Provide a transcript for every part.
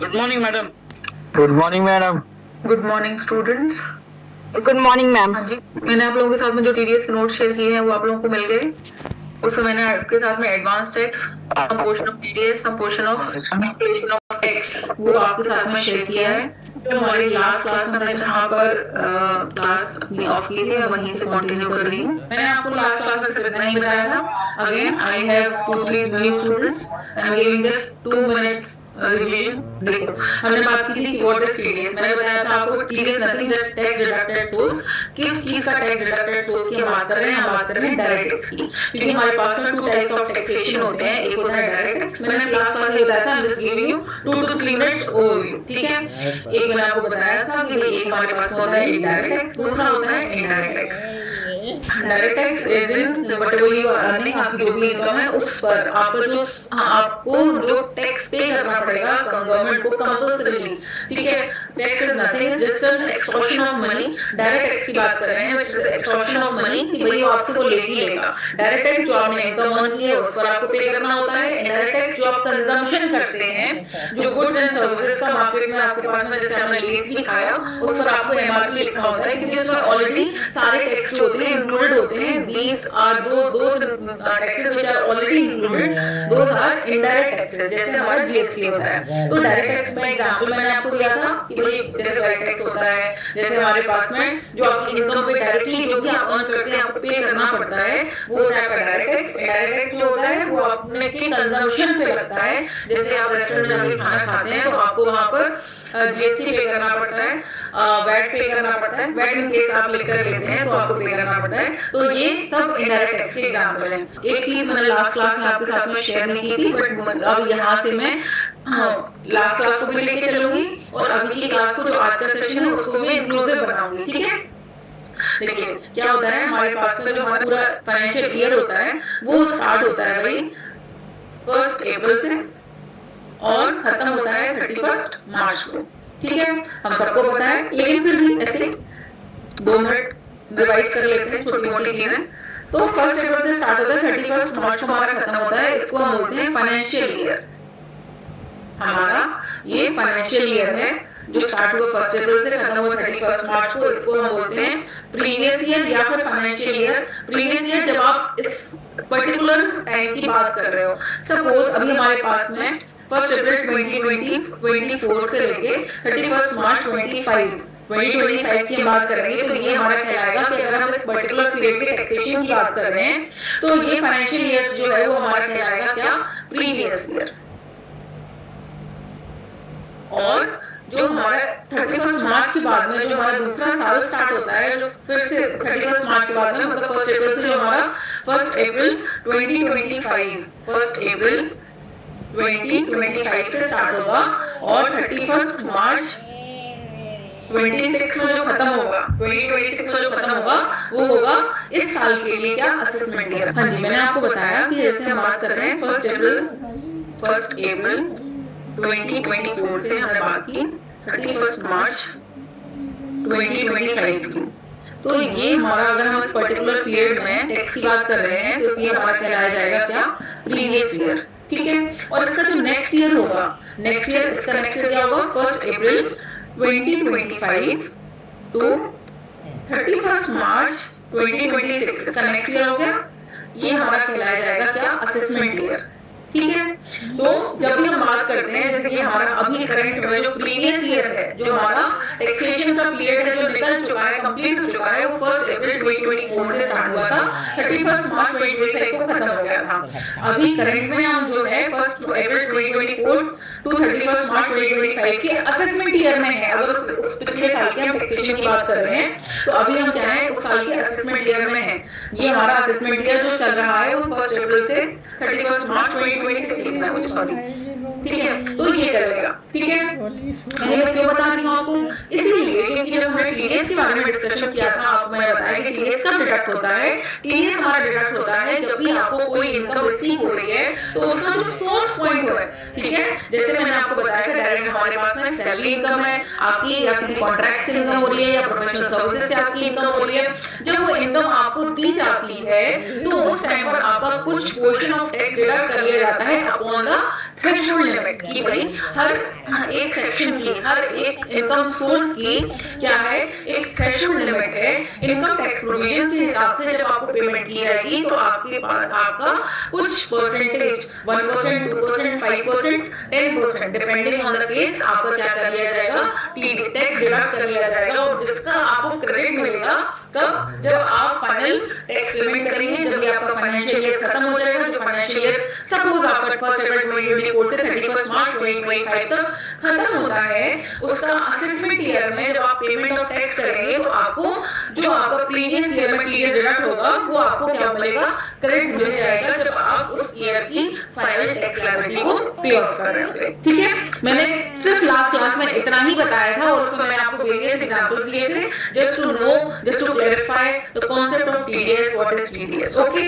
Good morning madam. Good morning madam. Good morning students. Good morning ma'am. हाँ जी, मैंने आप लोगों के साथ में जो टीडीएस के नोट शेयर किए हैं वो आप लोगों को मिल गए। उसमें मैंने आपके साथ में advance tax, some portion of TDS, some portion of calculation of tax वो आपके साथ में शेयर किया है। जो हमारी लास्ट क्लास में मैंने जहाँ पर क्लास अपनी ऑफ की थी मैं वहीं से कंटिन्यू कर रही हूँ। मैंने आपको लास्ट क्लास में सिर्फ इतना ही बताया था। Again I have 2-3 new students, I am giving just 2 minutes revision. देखो हमने बात की थी व्हाट इज टीडीएस। मैंने बताया था आपको TDS nothing that tax deducted source. किस चीज का टैक्स डिडक्टेड सोर्स की हम बात कर रहे हैं? हम बात कर रहे हैं डायरेक्ट टैक्स की, क्योंकि हमारे पास में 2 टाइप्स ऑफ टैक्सेशन होते हैं। एक होता है डायरेक्ट टैक्स, मैंने लास्ट क्लास में बताया था, I just giving you 2 to 3 minutes overview, ठीक है। एक मैंने आपको बताया था कि एक हमारे पास होता है डायरेक्ट टैक्स, दूसरा होता है indirect tax. Direct tax is in whatever you are earning, आपकी जो भी इनकम है उस पर आपको जो टैक्स पे करना पड़ेगा गवर्नमेंट को कंपल्सरीली, ठीक है। Tax is nothing, just an extortion of money. Direct tax की बात कर रहे हैं, which is extortion of money, कि भाई वो आपसे वो ले ही लेगा। डायरेक्ट टैक्स जो आपने इनकम अर्न की है उस पर आपको पे करना होता है। इनडायरेक्ट टैक्स जो आप कंजम्पशन करते हैं, जो गुड्स एंड सर्विसेज का मार्केट में आपके पास में, जैसे हमने लेस भी खाया उस पर आपको एमआरपी लिखा होता है, क्योंकि उसमें ऑलरेडी सारे टैक्स जो होते हैं इंक्लूडेड होते हैं। these are those taxes which are already included, those are indirect taxes, जैसे हमारा जीएसटी होता है। तो डायरेक्ट टैक्स में एग्जांपल मैंने आपको दिया था कि भाई जैसे डायरेक्ट टैक्स होता है, जैसे हमारे पास में जो आपकी इनकम पे डायरेक्टली जो भी आप अर्न करते हैं आपको पे करना पड़ता है, वो होता है आपका डायरेक्ट टैक्स। इनडायरेक्ट टैक्स जो होता है वो अपने की कंजम्पशन पे लगता है। जैसे आप रेस्टोरेंट में जाके खाना खाते हैं तो आपको वहां पर जीएसटी पे करना पड़ता है, वैट पे करना पड़ता है। वैट इन केस आप लेकर लेते हैं तो आपको पे करना पड़ता है। तो ये सब इनडायरेक्ट टैक्स के एग्जांपल हैं। एक चीज मैंने लास्ट क्लास में आपके साथ में शेयर नहीं की थी, बट अब यहाँ से मैं लास्ट क्लास को भी लेके चलूंगी और अगली की क्लास को जो आज का सेशन है उसको मैं इंक्लूसिव बनाऊंगी, ठीक है। देखिए क्या होता है, हमारे पास में जो हमारा पूरा फाइनेंशियल ईयर होता है वो स्टार्ट होता है भाई 1 अप्रैल से और खत्म होता है 31 मार्च को, ठीक है। हम सबको पता है, लेकिन फिर भी ऐसे 2 मिनट रिवाइज कर लेते हैं छोटी मोटी चीजें। तो 1 अप्रैल से स्टार्ट होता है, 31 मार्च को हमारा खत्म होता है। इसको हम बोलते हैं फाइनेंशियल ईयर। हमारा ये फाइनेंशियल ईयर है जो स्टार्ट हुआ 1 अप्रैल से खत्म हुआ 31 मार्च को। इसको हम बोलते हैं प्रीवियस ईयर या फिर फाइनेंशियल ईयर। प्रीवियस ईयर जब आप इस पर्टिकुलर टाइम की बात कर रहे हो, सपोज अभी हमारे पास में 1 अप्रैल 2024 से लेके 31 मार्च 2025 की बात कर रहे हैं, तो ये हमारा कहलाएगा कि अगर हम इस पर्टिकुलर पीरियड के टैक्सेशन की बात कर रहे हैं तो ये फाइनेंशियल ईयर जो है वो हमारा कहलाएगा क्या? Previous year. और जो हमारा 31 मार्च के बाद में जो हमारा दूसरा साल स्टार्ट होता है, जो फिर से 31 मार्च के बाद में मतलब 1 अप्रैल से जो हमारा 1 अप्रैल 2025 से स्टार्ट होगा और 31 मार्च 2026 में जो खत्म होगा, 2026 में जो खत्म होगा वो होगा इस साल के लिए क्या? Assessment year. हाँ जी, मैंने आपको बताया कि जैसे हम बात कर रहे हैं 1 अप्रैल 2024 से हमने बात की 31 मार्च 2025 की। तो ये हमारा, अगर हम इस पर्टिकुलर पीरियड में टैक्स की बात कर रहे हैं तो ये हमारा कहलाया जाएगा क्या? प्रीवियस ईयर, ठीक है। और इसका जो नेक्स्ट ईयर होगा, इसका नेक्स्ट ईयर क्या होगा? 1 अप्रैल 2025 टू 31 मार्च 2026, इसका नेक्स्ट ईयर हो गया। ये हमारा कहलाया जाएगा क्या? असेसमेंट ईयर, ठीक है। तो जब भी हम बात करते हैं, जैसे कि हमारा अभी करंट में जो प्रीवियस ईयर है, जो हमारा टैक्सेशन का पीरियड है जो निकल चुका है, कंप्लीट हो चुका है, वो 1 अप्रैल 2024 से स्टार्ट हुआ था, 31 मार्च 2025 को खत्म हो गया था। अभी करंट में हम जो है 1 अप्रैल 2024 टू 31 मार्च 2025 के असेसमेंट ईयर में है। अगर उस पिछले साल के हम टैक्सेशन की बात कर रहे हैं तो अभी हम क्या है? उस साल के असेसमेंट ईयर में है। ये हमारा असेसमेंट ईयर जो चल रहा है वो 1 अप्रैल से 31 मार्च 2026 लिखना है मुझे, सॉरी, ठीक है। तो ये चलेगा, ठीक है। ये मैं क्यों बता रही हूँ आपको? इसीलिए क्योंकि जब हमने टीडीएस के बारे में डिस्कशन किया था, आपको मैंने बताया कि टीडीएस कब डिडक्ट होता है। टीडीएस हमारा डिडक्ट होता है जब भी आपको कोई इनकम रिसीव हो रही है तो उसका जो सोर्स पॉइंट हो है, ठीक है। जैसे मैंने आपको बताया कि डायरेक्ट हमारे पास में सैलरी इनकम है आपकी, या किसी कॉन्ट्रैक्ट से इनकम हो रही है, या प्रोफेशनल सर्विसेज से आपकी इनकम हो रही है। जब वो इनकम आपको दी जाती है तो उस टाइम पर आपका कुछ पोर्शन ऑफ टैक्स डिडक्ट कर लिया जाता है अपॉन द थ्रेशोल्ड लिमिट की भाई हर एक सेक्शन की, हर एक इनकम सोर्स की क्या है, एक थ्रेशोल्ड लिमिट है। इनकम टैक्स प्रोविजन के हिसाब से जब आपको पेमेंट की जाएगी तो आपके पास आपका कुछ percentage 1%, 2%, 5%, 10% depending on the case आपका क्या कर लिया जाएगा, टीडी टैक्स डिडक्ट कर लिया जाएगा, और जिसका आपको क्रेडिट मिलेगा कब, जब आप फाइनल टैक्स पेमेंट करेंगे, जब ये आपका फाइनेंशियल ईयर खत्म हो जाएगा। जो फाइनेंशियल ईयर सपोज आपका 1 अप्रैल 2024 से 31 मार्च 2025 तक खत्म होता है, उसका असेसमेंट ईयर में जब आप पेमेंट ऑफ टैक्स करेंगे तो आपको जो आपका प्रीवियस ईयर में टीडीएस डिडक्ट होगा वो आपको क्या मिलेगा, क्रेडिट मिल जाएगा जब आप उस ईयर की फाइनल टैक्स लायबिलिटी को पे ऑफ कर रहे होंगे। ठीक है, मैंने सिर्फ लास्ट क्लास में इतना ही बताया था और उसमें मैंने आपको वेरियस एग्जांपल्स दिए थे just to know, just to clarify the concept of TDS, what is TDS. Okay,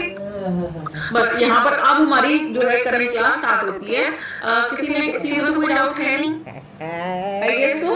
बस यहाँ पर अब हमारी जो है करंट क्लास स्टार्ट होती है। किसी ने इस चीज में कोई डाउट है नहीं? I guess so.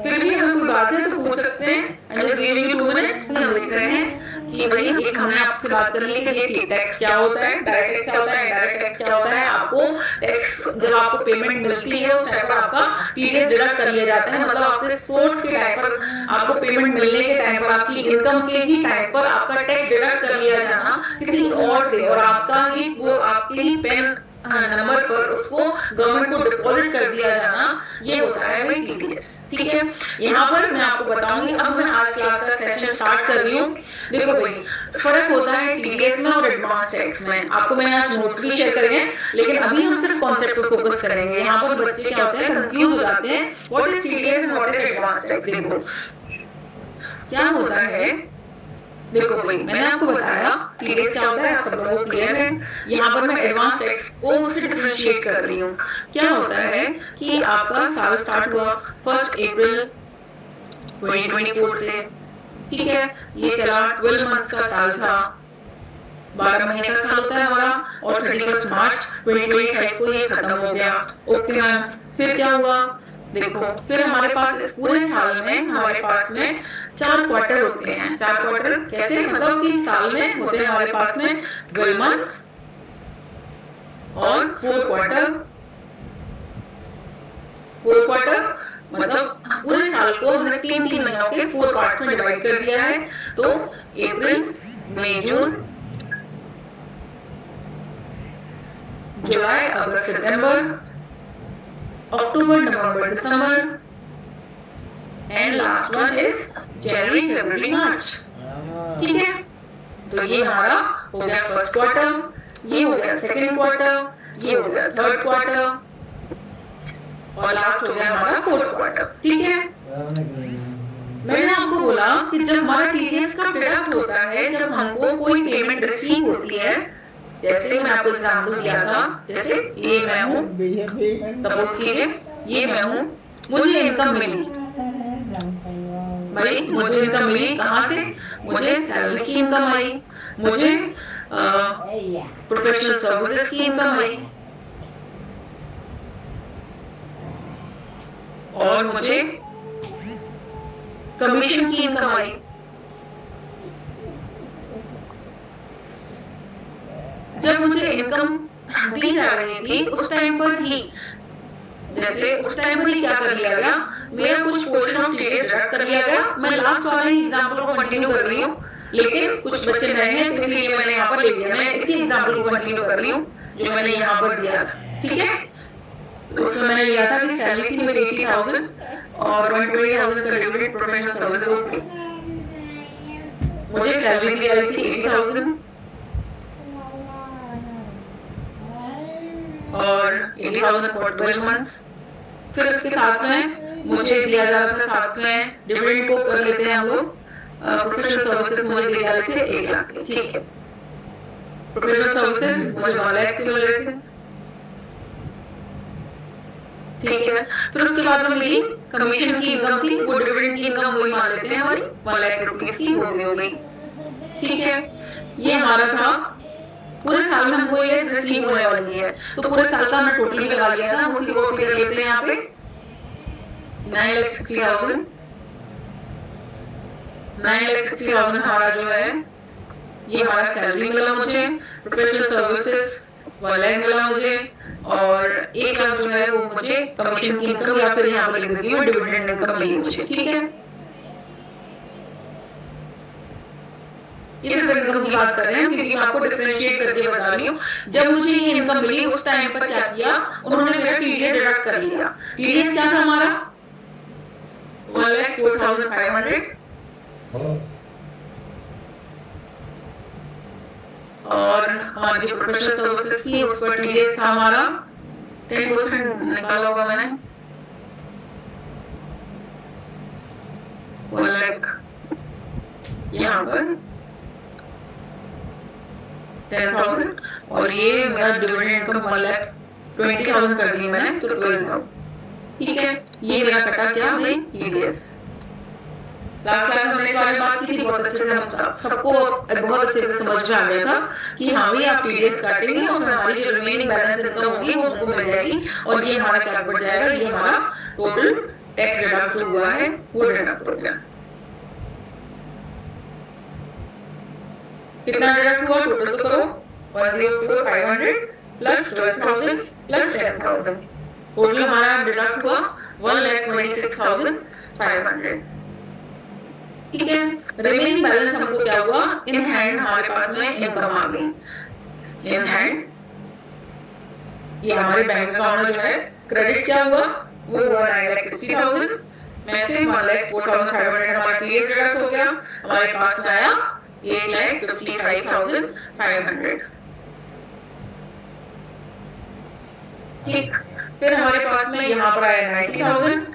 फिर भी अगर कोई बात है तो पूछ सकते हैं। I am just giving you 2 minutes. हम देख रहे हैं कि भाई एक हमने आपसे बात कर ली कि ये टैक्स क्या होता है, डायरेक्ट टैक्स क्या होता है, इनडायरेक्ट टैक्स क्या होता है। आपको टैक्स जब आपको पेमेंट मिलती है उस टाइम पर आपका टीडीएस डिडक्ट कर लिया जाता है, मतलब आपके सोर्स के टाइम पर आपको पेमेंट मिलने के टाइम पर आपकी इनकम के ही टाइम पर आपका टैक्स डिडक्ट कर लिया जाना किसी और से, और आपका ही वो आपके ही पेन नंबर पर उसको गवर्नमेंट को डिपॉजिट कर दिया जाना, ये होता है भाई टीडीएस। ठीक है, यहाँ पर मैं आपको बताऊंगी। अब मैं आज क्लास का सेशन स्टार्ट कर रही हूँ। देखो भाई फर्क होता है टीडीएस में और एडवांस टैक्स में। आपको मैंने आज नोट्स भी शेयर करेंगे, लेकिन अभी हम सिर्फ कॉन्सेप्ट पर फोकस करेंगे। यहाँ पर बच्चे क्या होते हैं, कंफ्यूज हो जाते हैं, what is TDS and what is advance tax. देखो क्या होता है, देखो भाई मैंने आपको बताया टीडीएस क्या होता है, आप सब लोगों को क्लियर है। यहाँ पर मैं एडवांस टैक्स को उससे डिफरेंशिएट कर रही हूँ। क्या होता है कि आपका साल स्टार्ट हुआ 1 अप्रैल 2024 से, ठीक है, ये चला 12 मंथ्स का साल था, 12 महीने का साल होता है हमारा, और 31 मार्च 2025 को ये खत्म हो गया। ओके मैम, फिर क्या हुआ, देखो फिर हमारे पास इस पूरे साल में हमारे पास में 4 क्वार्टर होते हैं। 4 क्वार्टर कैसे, मतलब कि साल में होते हैं हमारे पास में 12 मंथ्स और 4 क्वार्टर। 4 क्वार्टर मतलब पूरे साल को हमने 3-3 महीनों के 4 पार्ट्स में डिवाइड कर दिया है। तो अप्रैल, मई, जून, जुलाई, अगस्त, सितंबर, अक्टूबर, नवंबर, दिसंबर, and last one is January, February, March. ठीक है, तो ये हमारा हो गया फर्स्ट क्वार्टर, ये हो गया सेकंड क्वार्टर, ये हो गया थर्ड क्वार्टर, और लास्ट हो गया हमारा फोर्थ क्वार्टर। ठीक है, मैंने आपको बोला कि जब हमारा टीडीएस का डिडक्ट होता है, जब हमको कोई पेमेंट रिसीव होती है, जैसे मैं आपको एग्जांपल दिया था, जैसे ये मैं हूँ, सपोज कीजिए ये मैं हूँ, मुझे इनकम मिली भाई, मुझे इनकम मिली कहाँ से, मुझे सैलरी की इनकम आई, मुझे प्रोफेशनल सर्विसेज की इनकम आई, और मुझे कमीशन की इनकम आई। जब मुझे इनकम दी जा रही थी उस टाइम पर ही, जैसे उस टाइम पर ही क्या कर लिया गया, मेरा कुछ पोर्शन ऑफ टीडीएस डिडक्ट कर लिया गया। मैं लास्ट वाला ही एग्जांपल को कंटिन्यू कर रही हूँ, लेकिन कुछ बच्चे नए हैं तो इसलिए मैंने यहाँ पर ले लिया। मैं इसी एग्जांपल को कंटिन्यू कर रही हूँ जो मैंने यहाँ पर दिया था। ठीक है, तो उसमें मैंने लिया था कि सैलरी थी मेरी 80,000 और 120,000 कंट्रीब्यूटेड प्रोफेशनल सर्विसेज। ओके, मुझे सैलरी दी जाती थी 80,000 और 80,000 फॉर 12 मंथ्स। फिर उसके साथ में मुझे दिया जा रहा था, साथ में डिविडेंड को कर लेते हैं हम लोग, प्रोफेशनल सर्विसेज मुझे दिए जा रहे थे 1 लाख के। ठीक है, प्रोफेशनल सर्विसेज मुझे 1 लाख के मिल रहे थे। ठीक है, फिर उसके बाद में मेरी कमीशन की इनकम थी, वो डिविडेंड की इनकम वही मान लेते हैं हमारी 1 लाख रुपीस की, वो भी हो गई। ठीक है, ये हमारा था पूरे साल में हमको ये रिसीव होने वाली है, तो पूरे साल का हमने टोटल लगा लिया था, उसी को फिगर लेते हैं यहाँ पे 9,60,000। 9,60,000 हमारा जो है ये हमारा सैलरी मिला मुझे, प्रोफेशनल सर्विसेज 1 लाख मिला मुझे, और 1 लाख जो है वो मुझे कमीशन की इनकम या फिर यहाँ पर लिख देती हूँ डिविडेंड इनकम मिली मुझे, ठीक है। इस इनकम की बात कर रहे हैं क्योंकि मैं आपको डिफरेंशिएट करके बता रही हूँ। जब मुझे ये इनकम मिली उस टाइम पर क्या किया उन्होंने, मेरा टीडीएस डिडक्ट कर लिया। टीडीएस क्या था हमारा 1,04,500 और हमारी जो प्रोफेशनल सर्विसेज थी उस पर टीडीएस था हमारा 10% निकाला होगा मैंने 1 लाख यहाँ पर 10,000 और ये मेरा डिविडेंड इनकम 1,20,000 कर दी मैंने तो 12,000, ठीक है। ये मेरा कटा क्या भाई टीडीएस। लास्ट क्लास में हमने इस बारे में बात की थी, बहुत अच्छे से हम सबको बहुत अच्छे से समझ में आ गया था कि हाँ भाई आप टीडीएस काटेंगे और हमारी जो रिमेनिंग बैलेंस इनकम होगी वो हमको मिल जाएगी और ये हमारा क्या बढ़ जाएगा, ये हमारा टोटल टैक्स डिडक्ट जो हुआ है वो डिडक्ट हो गया। कितना डिडक्ट हुआ टोटल तो करो 1,04,500 प्लस 12,000 प्लस 10,000 टोटल हमारा डिडक्ट हुआ 1,26,500, ठीक है। रिमेनिंग बैलेंस हमको क्या हुआ इन हैंड हमारे पास में इनकम आ गई इन हैंड। ये हमारे बैंक अकाउंट में जो है क्रेडिट क्या हुआ वो हुआ 9,60,000 में से 1,04,500 हमारा टीडीएस डिडक्ट हो गया, हमारे पास में आया 8,55,500, ठीक। फिर हमारे पास में यहाँ पर आया 90,000,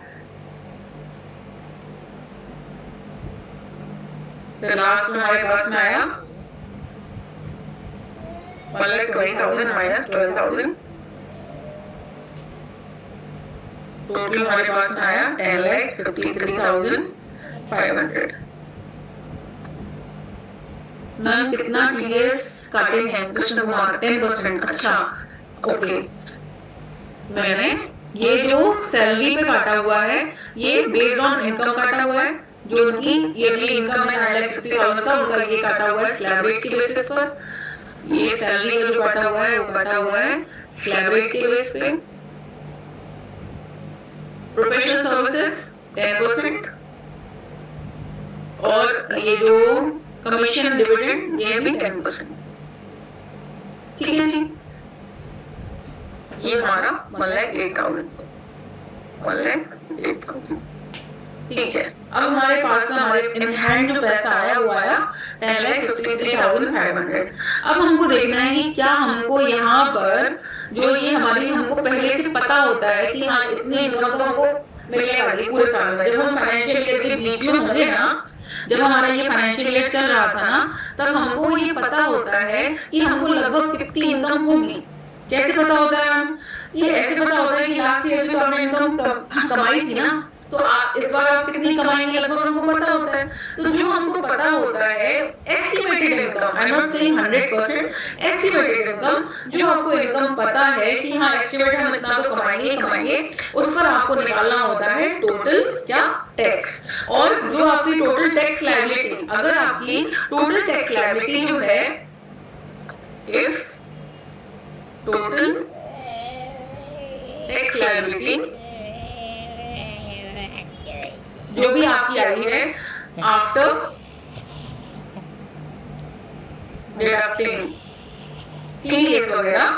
फिर लास्ट में हमारे पास में आया 1,20,000 माइनस 12,000 टोटल हमारे पास में आया 10,53,500। मैम कितना टीडीएस काटे हैं कृष्ण कुमार 10%, अच्छा ओके। मैंने ये जो सैलरी पे काटा हुआ है ये बेस्ड ऑन इनकम काटा हुआ है, जो उनकी ईयरली इनकम है 9,60,000 का उनका ये काटा हुआ है स्लैब रेट के बेसिस पर। ये सैलरी का जो काटा हुआ है वो काटा हुआ है स्लैब रेट के बेस पे। प्रोफेशनल सर्विसेज 10% और ये जो कमीशन डिविडेंड ये भी 10%, ठीक है जी। ये हमारा 1,08,000 ठीक है। अब हमारे पास में हमारे इन हैंड जो पैसा आया वो आया 10,53,500। अब हमको देखना है कि क्या हमको यहाँ पर जो ये हमारी हमको पहले से पता होता है कि हाँ इतनी इनकम तो हमको मिलने वाली पूरे साल में। जब हम फाइनेंशियल ईयर के बीच में होंगे ना, जब हमारा ये फाइनेंशियल ईयर चल रहा था ना, तब हमको ये पता होता है कि हमको लगभग कितनी इनकम होगी। कैसे पता होता है हम, ये ऐसे पता होता है कि लास्ट ईयर भी तो आपने इनकम कमाई थी ना, तो इस बार आप कितनी कमाएंगे लगभग हमको पता होता है। तो जो हमको पता होता है estimated income, I am not saying 100%, estimated income, जो आपको इनकम पता है कि हाँ एस्टिमेट हम इतना तो कमाएंगे, उस पर आपको निकालना होता है टोटल क्या टैक्स। और जो आपकी टोटल टैक्स लायबिलिटी, अगर आपकी टोटल टैक्स लायबिलिटी जो है, इफ टोटल टैक्स लायबिलिटी जो भी आपकी आई है आफ्टर डिडक्टिंग टीडीएस वगैरह,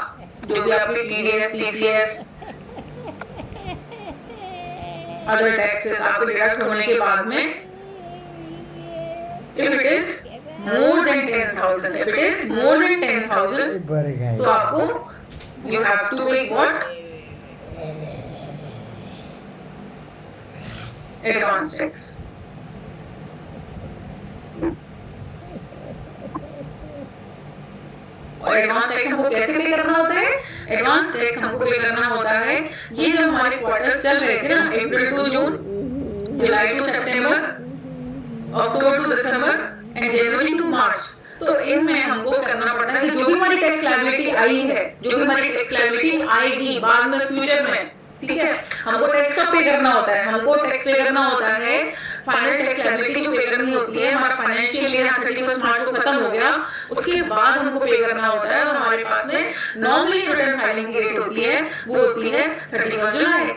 जो भी आपके टीडीएस टीसीएस अदर टैक्सेस आपको डिडक्ट होने के बाद में, if it is more than 10,000, if it is more than 10,000 तो आपको यू हैव टू पे व्हाट एडवांस टैक्स। और एडवांस टैक्स हमको कैसे पे करना होता है, एडवांस टैक्स हमको पे करना होता है, ये जब हमारे क्वार्टर चल रहे थे ना, April to June, July to September, October to December and January to March, तो इनमें हमको करना पड़ता है कि जो भी हमारी टैक्स लायबिलिटी आई है, जो भी हमारी टैक्स लायबिलिटी आएगी बाद में फ्यूचर में, ठीक है, हमको टैक्स कब पे करना होता है, हमको टैक्स पे करना होता है फाइनल टैक्स लायबिलिटी जो पे करनी होती है, हमारा फाइनेंशियल ईयर 31 मार्च को खत्म हो गया, उसके बाद हमको पे करना होता है। और हमारे पास में नॉर्मली रिटर्न फाइलिंग की डेट होती है वो होती है 31 जुलाई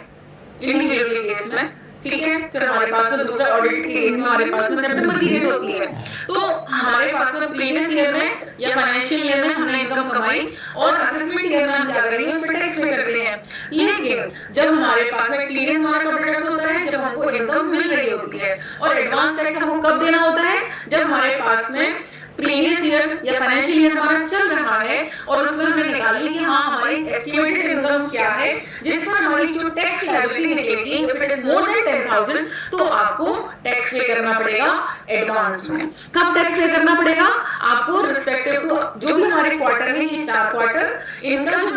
इंडिविजुअल के केस में, ठीक है। फिर हमारे पास में दूसरा ऑडिट के केस में हमारे पास में सितंबर की डेट होती है। तो हमारे पास में प्रीवियस ईयर में या फाइनेंशियल ईयर में हमने इनकम कमाई और असेसमेंट ईयर में हम क्या करेंगे उस पर टैक्स पे करते हैं। लेकिन जब हमारे पास में टीडीएस हमारा कब डिडक्ट होता है, जब हमको इनकम मिल रही होती है। और एडवांस टैक्स हमको कब देना होता है, जब हमारे पास में प्रीवियस ईयर या फाइनेंशियल ईयर हमारा चल रहा है और उसमें हमने निकाल ली कि हाँ हमारी एस्टिमेटेड इनकम क्या है, जिस पर हमारी जो टैक्स लायबिलिटी निकलेगी if it is more than 10,000 तो आपको टैक्स पे करना पड़ेगा एडवांस में। कब टैक्स पे करना पड़ेगा आपको, रिस्पेक्टिव टू जो भी हमारे क्वार्टर है, ये 4 क्वार्टर, इनका जो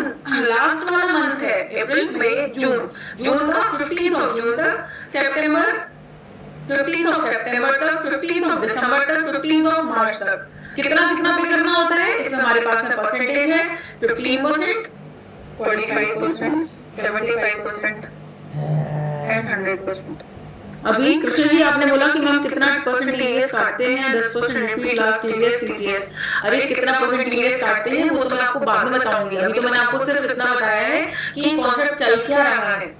लास्ट वाला मंथ है अप्रैल मई जून, जून का 15 जून तक, सितंबर 15 सितंबर तक, 15 दिसंबर तक, 15 मार्च तक कितना कितना पे करना होता है। इसमें हमारे पास में परसेंटेज है 15%, 45%, 75% एंड 100%। अभी कृष्ण जी आपने बोला कि मैम कितना परसेंट टीडीएस काटते हैं, 10% रिपीट लास्ट टीडीएस टीसीएस। अरे कितना परसेंट टीडीएस काटते हैं वो तो मैं आपको बाद में बताऊंगी, अभी तो मैंने आपको सिर्फ इतना बताया है कि ये कॉन्सेप्ट चल क्या रहा है,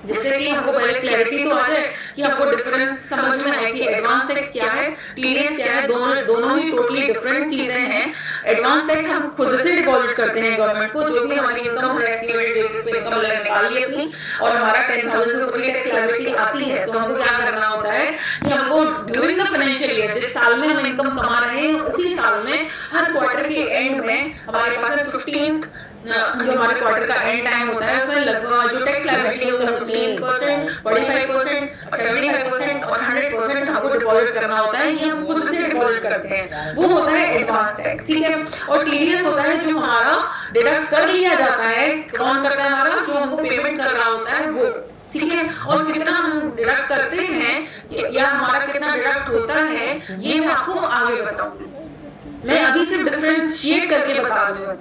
जिससे कि हमको पहले क्लैरिटी तो आ जाए कि हमको डिफरेंस समझ में आए कि एडवांस टैक्स क्या है, टीडीएस क्या है। दोनों ही टोटली डिफरेंट चीजें हैं। एडवांस टैक्स हम खुद से डिपॉजिट करते हैं गवर्नमेंट को, जो भी हमारी इनकम हमने एस्टिमेटेड बेसिस पे इनकम निकाल ली अपनी, और हमारा 10,000 से ऊपर की टैक्स लायबिलिटी आती है तो हमको क्या करना होता है कि हमको ड्यूरिंग द फाइनेंशियल ईयर, जिस साल में हम इनकम कमा रहे हैं उसी साल में हर क्वार्टर के एंड में हमारे पास 15th जो हमारे क्वार्टर का एंड टाइम होता है उसमें लगभग जो टैक्स लायबिलिटी है उसमें 15%, 45%, 75% और 100% हमको डिपॉजिट करना होता है। ये हम खुद से डिपॉजिट करते हैं, वो होता है एडवांस टैक्स, ठीक है। और टीडीएस होता है जो हमारा डिडक्ट कर लिया जाता है, कौन करता है हमारा, जो हमको पेमेंट कर रहा होता है वो, ठीक है। और कितना हम डिडक्ट करते हैं या हमारा कितना डिडक्ट होता है ये मैं आपको आगे बताऊंगी। मैं अभी सिर्फ डिफरेंशिएट करके बता रही हूँ।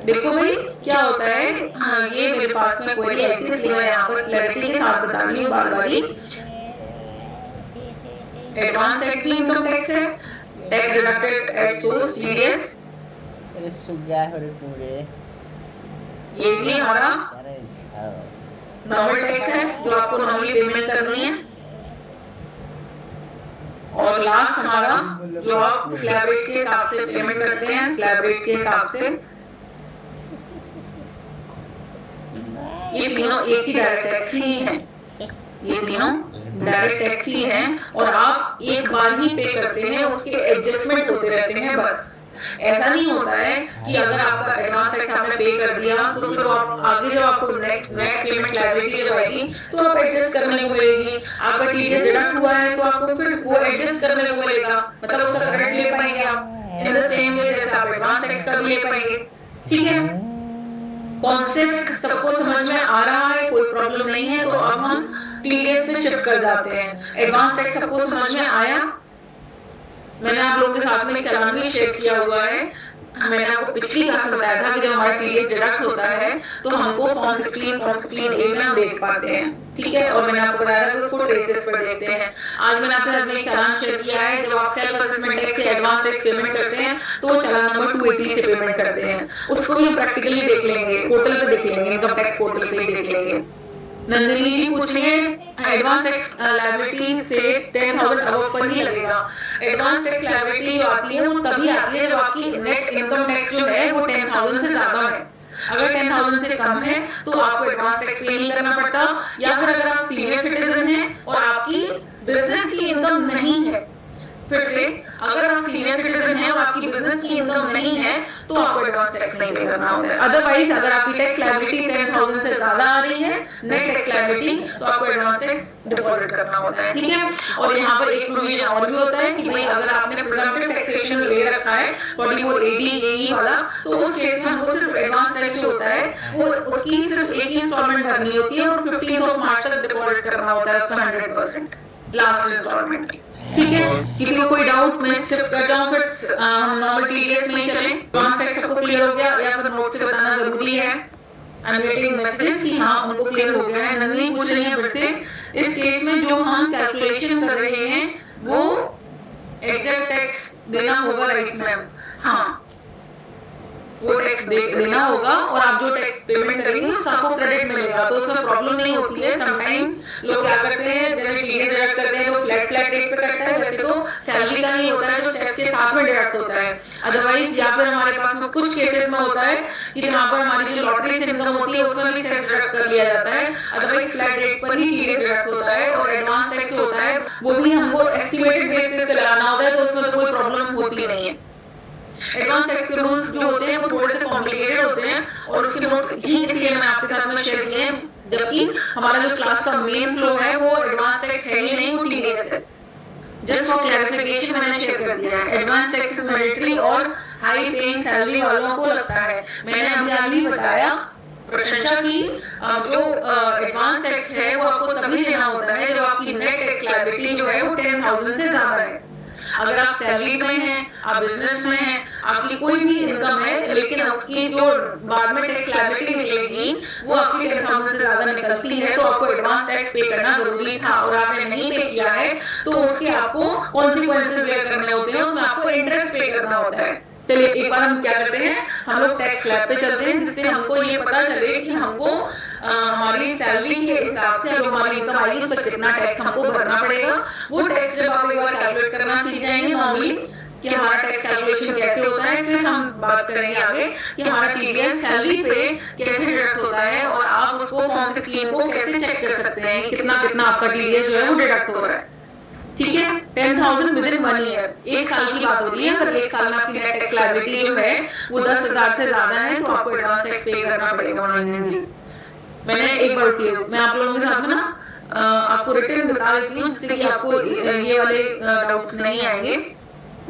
देखो भाई क्या होता है, ये मेरे पास में क्वेरी आई थी इसलिए मैं यहाँ पर क्लैरिटी के साथ बता रही हूँ बार-बारी। एडवांस टैक्स में इनकम टैक्स है, tax deducted at source TDS, ये भी हमारा नॉर्मल टैक्स है जो आपको नॉर्मली पेमेंट करनी है। और लास्ट हमारा जो आप स्लैब रेट के हिसाब से पेमेंट करते हैं, स्लैब रेट के हिसाब से, ये तीनों एक ही डायरेक्ट टैक्स ही हैं, ये तीनों डायरेक्ट टैक्स ही हैं और आप एक बार ही पे करते हैं, उसके एडजस्टमेंट होते रहते हैं बस। ऐसा नहीं होता है कि अगर आपका एडवांस टैक्स आपने पे कर दिया तो फिर आप आगे जब आपको नेक्स्ट नेट पेमेंट लायबिलिटी जब आएगी तो आप एडजस्ट करने को मिलेगी। आपका टीडीएस डिडक्ट हुआ है तो आपको फिर वो एडजस्ट करने को मिलेगा, मतलब उसका क्रेडिट ले पाएंगे आप इन द सेम वे जैसे आप एडवांस टैक्स का भी ले पाएंगे, ठीक है। कॉन्सेप्ट सबको समझ में आ रहा है, कोई प्रॉब्लम नहीं है। तो अब हम टीडीएस में शिफ्ट कर जाते हैं। एडवांस टैक्स सबको समझ में आया, मैंने आप लोगों के साथ में एक चालान भी शेयर किया हुआ है। मैंने आपको पिछली क्लास में बताया था कि जब हमारा टीडीएस डिडक्ट होता है तो हमको फॉर्म 16A में हम देख पाते हैं, ठीक है। और मैंने आपको बताया था कि उसको ट्रेसेस पर देखते हैं। आज मैंने आपके साथ में एक चालान शेयर किया है, जब आप सेल्फ असेसमेंट टैक्स से एडवांस टैक्स पेमेंट करते हैं तो वो चालान नंबर 280 से पेमेंट करते हैं। उसको भी हम प्रैक्टिकली देख लेंगे, पोर्टल पे देख लेंगे, इनकम टैक्स पोर्टल पे देख लेंगे। नंदिनी जी पूछ रही है एडवांस टैक्स लायबिलिटी से 10,000 अबव पर ही लगेगा। एडवांस टैक्स लायबिलिटी जो आती है वो तभी आती है जब आपकी नेट इनकम टैक्स जो है वो 10,000 से ज्यादा है। अगर 10,000 से कम है तो आपको एडवांस टैक्स पे नहीं करना पड़ता, या फिर अगर आप सीनियर सिटीजन हैं और आपकी बिजनेस की इनकम नहीं है, फिर से अगर आप सीनियर सिटीजन हैं और आपकी बिजनेस की इनकम नहीं है तो आपको एडवांस टैक्स नहीं पे करना होता है। अदरवाइज अगर आपकी टैक्स लायबिलिटी 10,000 से ज्यादा आ रही है नेट टैक्स लायबिलिटी तो आपको एडवांस टैक्स डिपॉजिट करना होता है, ठीक है। और यहाँ पर एक प्रोविजन और भी होता है कि भाई अगर आपने प्रिजम्प्टिव टैक्सेशन ले रखा है 44AD वाला तो उस केस में हमको सिर्फ एडवांस टैक्स जो होता है वो उसकी सिर्फ एक ही इंस्टॉलमेंट भरनी होती है और 15 मार्च तक डिपॉजिट करना होता है उसका 100% लास्ट इंस्टॉलमेंट, ठीक है। किसी को कोई डाउट मैं शिफ्ट कर जाऊं, फिर हम नॉर्मल टीडीएस में ही चलें। एडवांस टैक्स सबको क्लियर हो गया या फिर नोट से बताना जरूरी है? आई एम गेटिंग मैसेजेस कि हाँ उनको क्लियर हो गया है। नंदिनी पूछ रही है फिर से, इस केस में जो हम कैलकुलेशन कर रहे हैं वो एग्जैक्ट टैक्स देना होगा, राइट मैम? हाँ, वो टैक्स देना होगा और आप जो टैक्स पेमेंट करेंगे उसका आपको क्रेडिट मिलेगा, तो उसमें प्रॉब्लम नहीं होती है। समटाइम्स लोग क्या करते हैं, जैसे टीडीएस डिडक्ट करते हैं तो फ्लैट रेट पे करता है, वैसे तो सैलरी का नहीं होता है, जो सेस के साथ में डिडक्ट होता है। अदरवाइज या फिर हमारे पास में कुछ केसेस में होता है कि जहाँ पर हमारी जो लॉटरी से इनकम होती है उसमें भी सेस डिडक्ट कर लिया जाता है, अदरवाइज फ्लैट रेट पर ही टीडीएस डिडक्ट होता है। और एडवांस टैक्स होता है वो भी हमको एस्टिमेटेड बेसिस से लगाना होता है, तो उसमें कोई प्रॉब्लम होती नहीं है। एडवांस टैक्स के रूल्स जो होते हैं वो थोड़े से कॉम्प्लिकेटेड होते हैं और उसके नोट्स ही इसलिए मैं आपके साथ में शेयर किए हैं, जबकि हमारा जो क्लास का मेन फ्लो है वो एडवांस टैक्स है ही नहीं, वो टीडीएस है। जस्ट फॉर क्लैरिफिकेशन मैंने शेयर कर दिया है। एडवांस टैक्स इज मैंडेटरी और हाई पेइंग सैलरी वालों को लगता है। मैंने अभी अभी बताया प्रशंसा की, जो एडवांस टैक्स है वो आपको तभी देना होता है जब आपकी नेट टैक्स लायबिलिटी जो है वो 10,000 से ज्यादा है। अगर आप सैलरी में हैं, आप बिजनेस में हैं, आपकी कोई भी इनकम है लेकिन उसकी जो बाद में टैक्स लायबिलिटी निकलेगी वो आपकी 10,000 से ज्यादा निकलती है, तो आपको एडवांस टैक्स पे करना जरूरी था और आपने नहीं पे किया है तो उसके आपको कॉन्सिक्वेंसेस बेयर करने होते हैं, उसमें आपको इंटरेस्ट पे करना होता है। चलिए एक बार हम क्या करते हैं, हम लोग टैक्स स्लैब पे चलते हैं जिससे हमको ये पता चले कि हमको हमारी सैलरी के हिसाब से जो हमारी इनकम आएगी उस पर कितना टैक्स हमको भरना पड़ेगा। वो टैक्स जब आप एक बार कैलकुलेट करना सीख जाएंगे नॉर्मली कि हमारा टैक्स कैलकुलेशन कैसे होता है, फिर हम बात करेंगे आगे कि हमारा टीडीएस सैलरी पे कैसे डिडक्ट होता है और आप उसको फॉर्म 16 को कैसे चेक कर सकते हैं कि कितना कितना आपका टीडीएस जो है वो डिडक्ट हो रहा है। ठीक है, 10,000 विद इन 1 ईयर, एक साल की बात हो रही है। अगर एक साल में आपकी नेट टैक्स लायबिलिटी जो है वो 10,000 से ज्यादा है तो आपको एडवांस टैक्स पे करना पड़ेगा मनोरंजन जी। मैंने एक बार मैं आप लोगों के साथ में ना आपको रिटर्न बता देती हूँ जिससे कि आपको ये वाले डाउट्स नहीं आएंगे।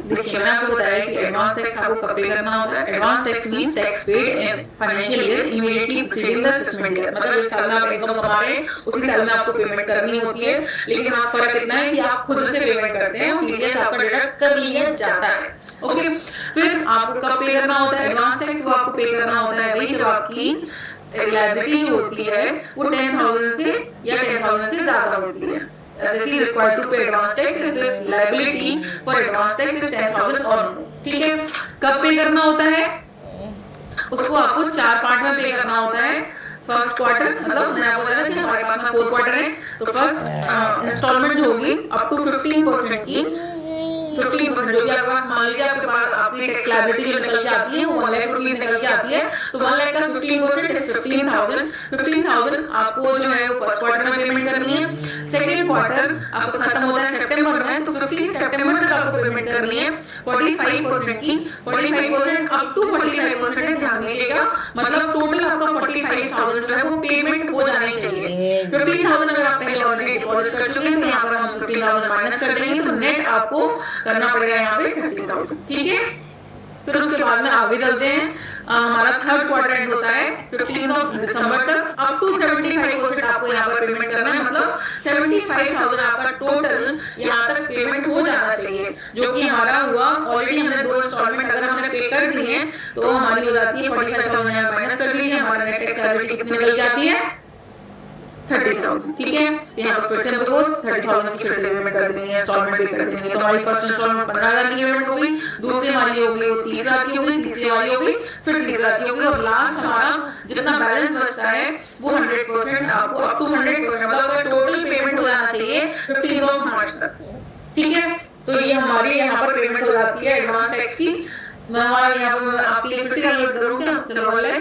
देखिए मैंने आपको बताया कि एडवांस टैक्स आपको कब पे करना होता है। Advance tax means tax paid in financial year immediately preceding the assessment year, मतलब इस साल में आप इनकम कमा रहे हैं उसी साल में आपको पेमेंट करनी होती है, लेकिन आज फर्क इतना है कि आप खुद से पेमेंट करते हैं और टीडीएस आपका डिडक्ट कर लिया जाता है। ओके, फिर आपको कब पे करना होता है एडवांस टैक्स? वो आपको पे करना होता है वही जब आपकी लायबिलिटी होती है वो 10,000 से या 10,000 से ज्यादा होती है। SSC is required to pay advance tax if this liability for advance tax is 10,000 or more। ठीक है, कब पे करना होता है? उसको आपको 4 पार्ट में पे करना होता है। फर्स्ट क्वार्टर, मतलब मैंने आपको बताया कि हमारे पास में 4 क्वार्टर है, तो फर्स्ट इंस्टॉलमेंट जो होगी अप टू 15% की 15% जो कि आपके पास, मान लीजिए आपके पास आपकी टैक्स लायबिलिटी जो निकल के आती है वो 1 लाख रुपीस निकल के आती है, तो 1 लाख का 15% इज 15,000 आपको जो है वो फर्स्ट क्वार्टर में पेमेंट करनी है। सेकंड क्वार्टर आपको खत्म होता है सितंबर में, तो 15 सितंबर तक आपको पेमेंट करनी है 45% की। 45% अप टू 45% ध्यान दीजिएगा, मतलब टोटल आपका 45,000 जो है वो पेमेंट हो जानी चाहिए। 15,000 अगर आप पहले ऑलरेडी डिपॉजिट कर चुके हैं तो यहाँ पर हम 15,000 माइनस कर देंगे, तो नेट आपको करना पड़ेगा यहाँ पे 30,000। ठीक है, फिर उसके बाद में आगे चलते हैं। हमारा थर्ड क्वार्टर एंड होता है 15 दिसंबर तक। अप टू 75% आपको यहाँ पर पेमेंट करना है, मतलब 75,000 आपका टोटल यहाँ तक पेमेंट हो जाना चाहिए, जो कि हमारा हुआ ऑलरेडी। हमने 2 इंस्टॉलमेंट अगर हमने पे कर दिए हैं तो हमारी हो जाती है 45,000 यहाँ माइनस कर लीजिए, हमारा नेट टैक्स लायबिलिटी कितनी निकल के आती है 30,000। ठीक है, यहाँ पर फिर से हमको 30,000 की फिर से पेमेंट कर देनी है, इंस्टॉलमेंट पे कर देनी है। तो हमारी फर्स्ट इंस्टॉलमेंट 15,000 की पेमेंट होगी, दूसरी वाली होगी वो 30,000 की होगी, तीसरी वाली होगी फिर 30,000 की होगी, और लास्ट हमारा जितना बैलेंस बचता है वो 100% आपको अप टू 100%, मतलब टोटल पेमेंट हो जाना चाहिए 15 मार्च तक। ठीक है, तो ये हमारी यहाँ पर पेमेंट हो जाती है एडवांस टैक्स की। मैं हमारा यहाँ पर आपके लिए फिर से कैलकुलेट करूँ क्या? चलो वाले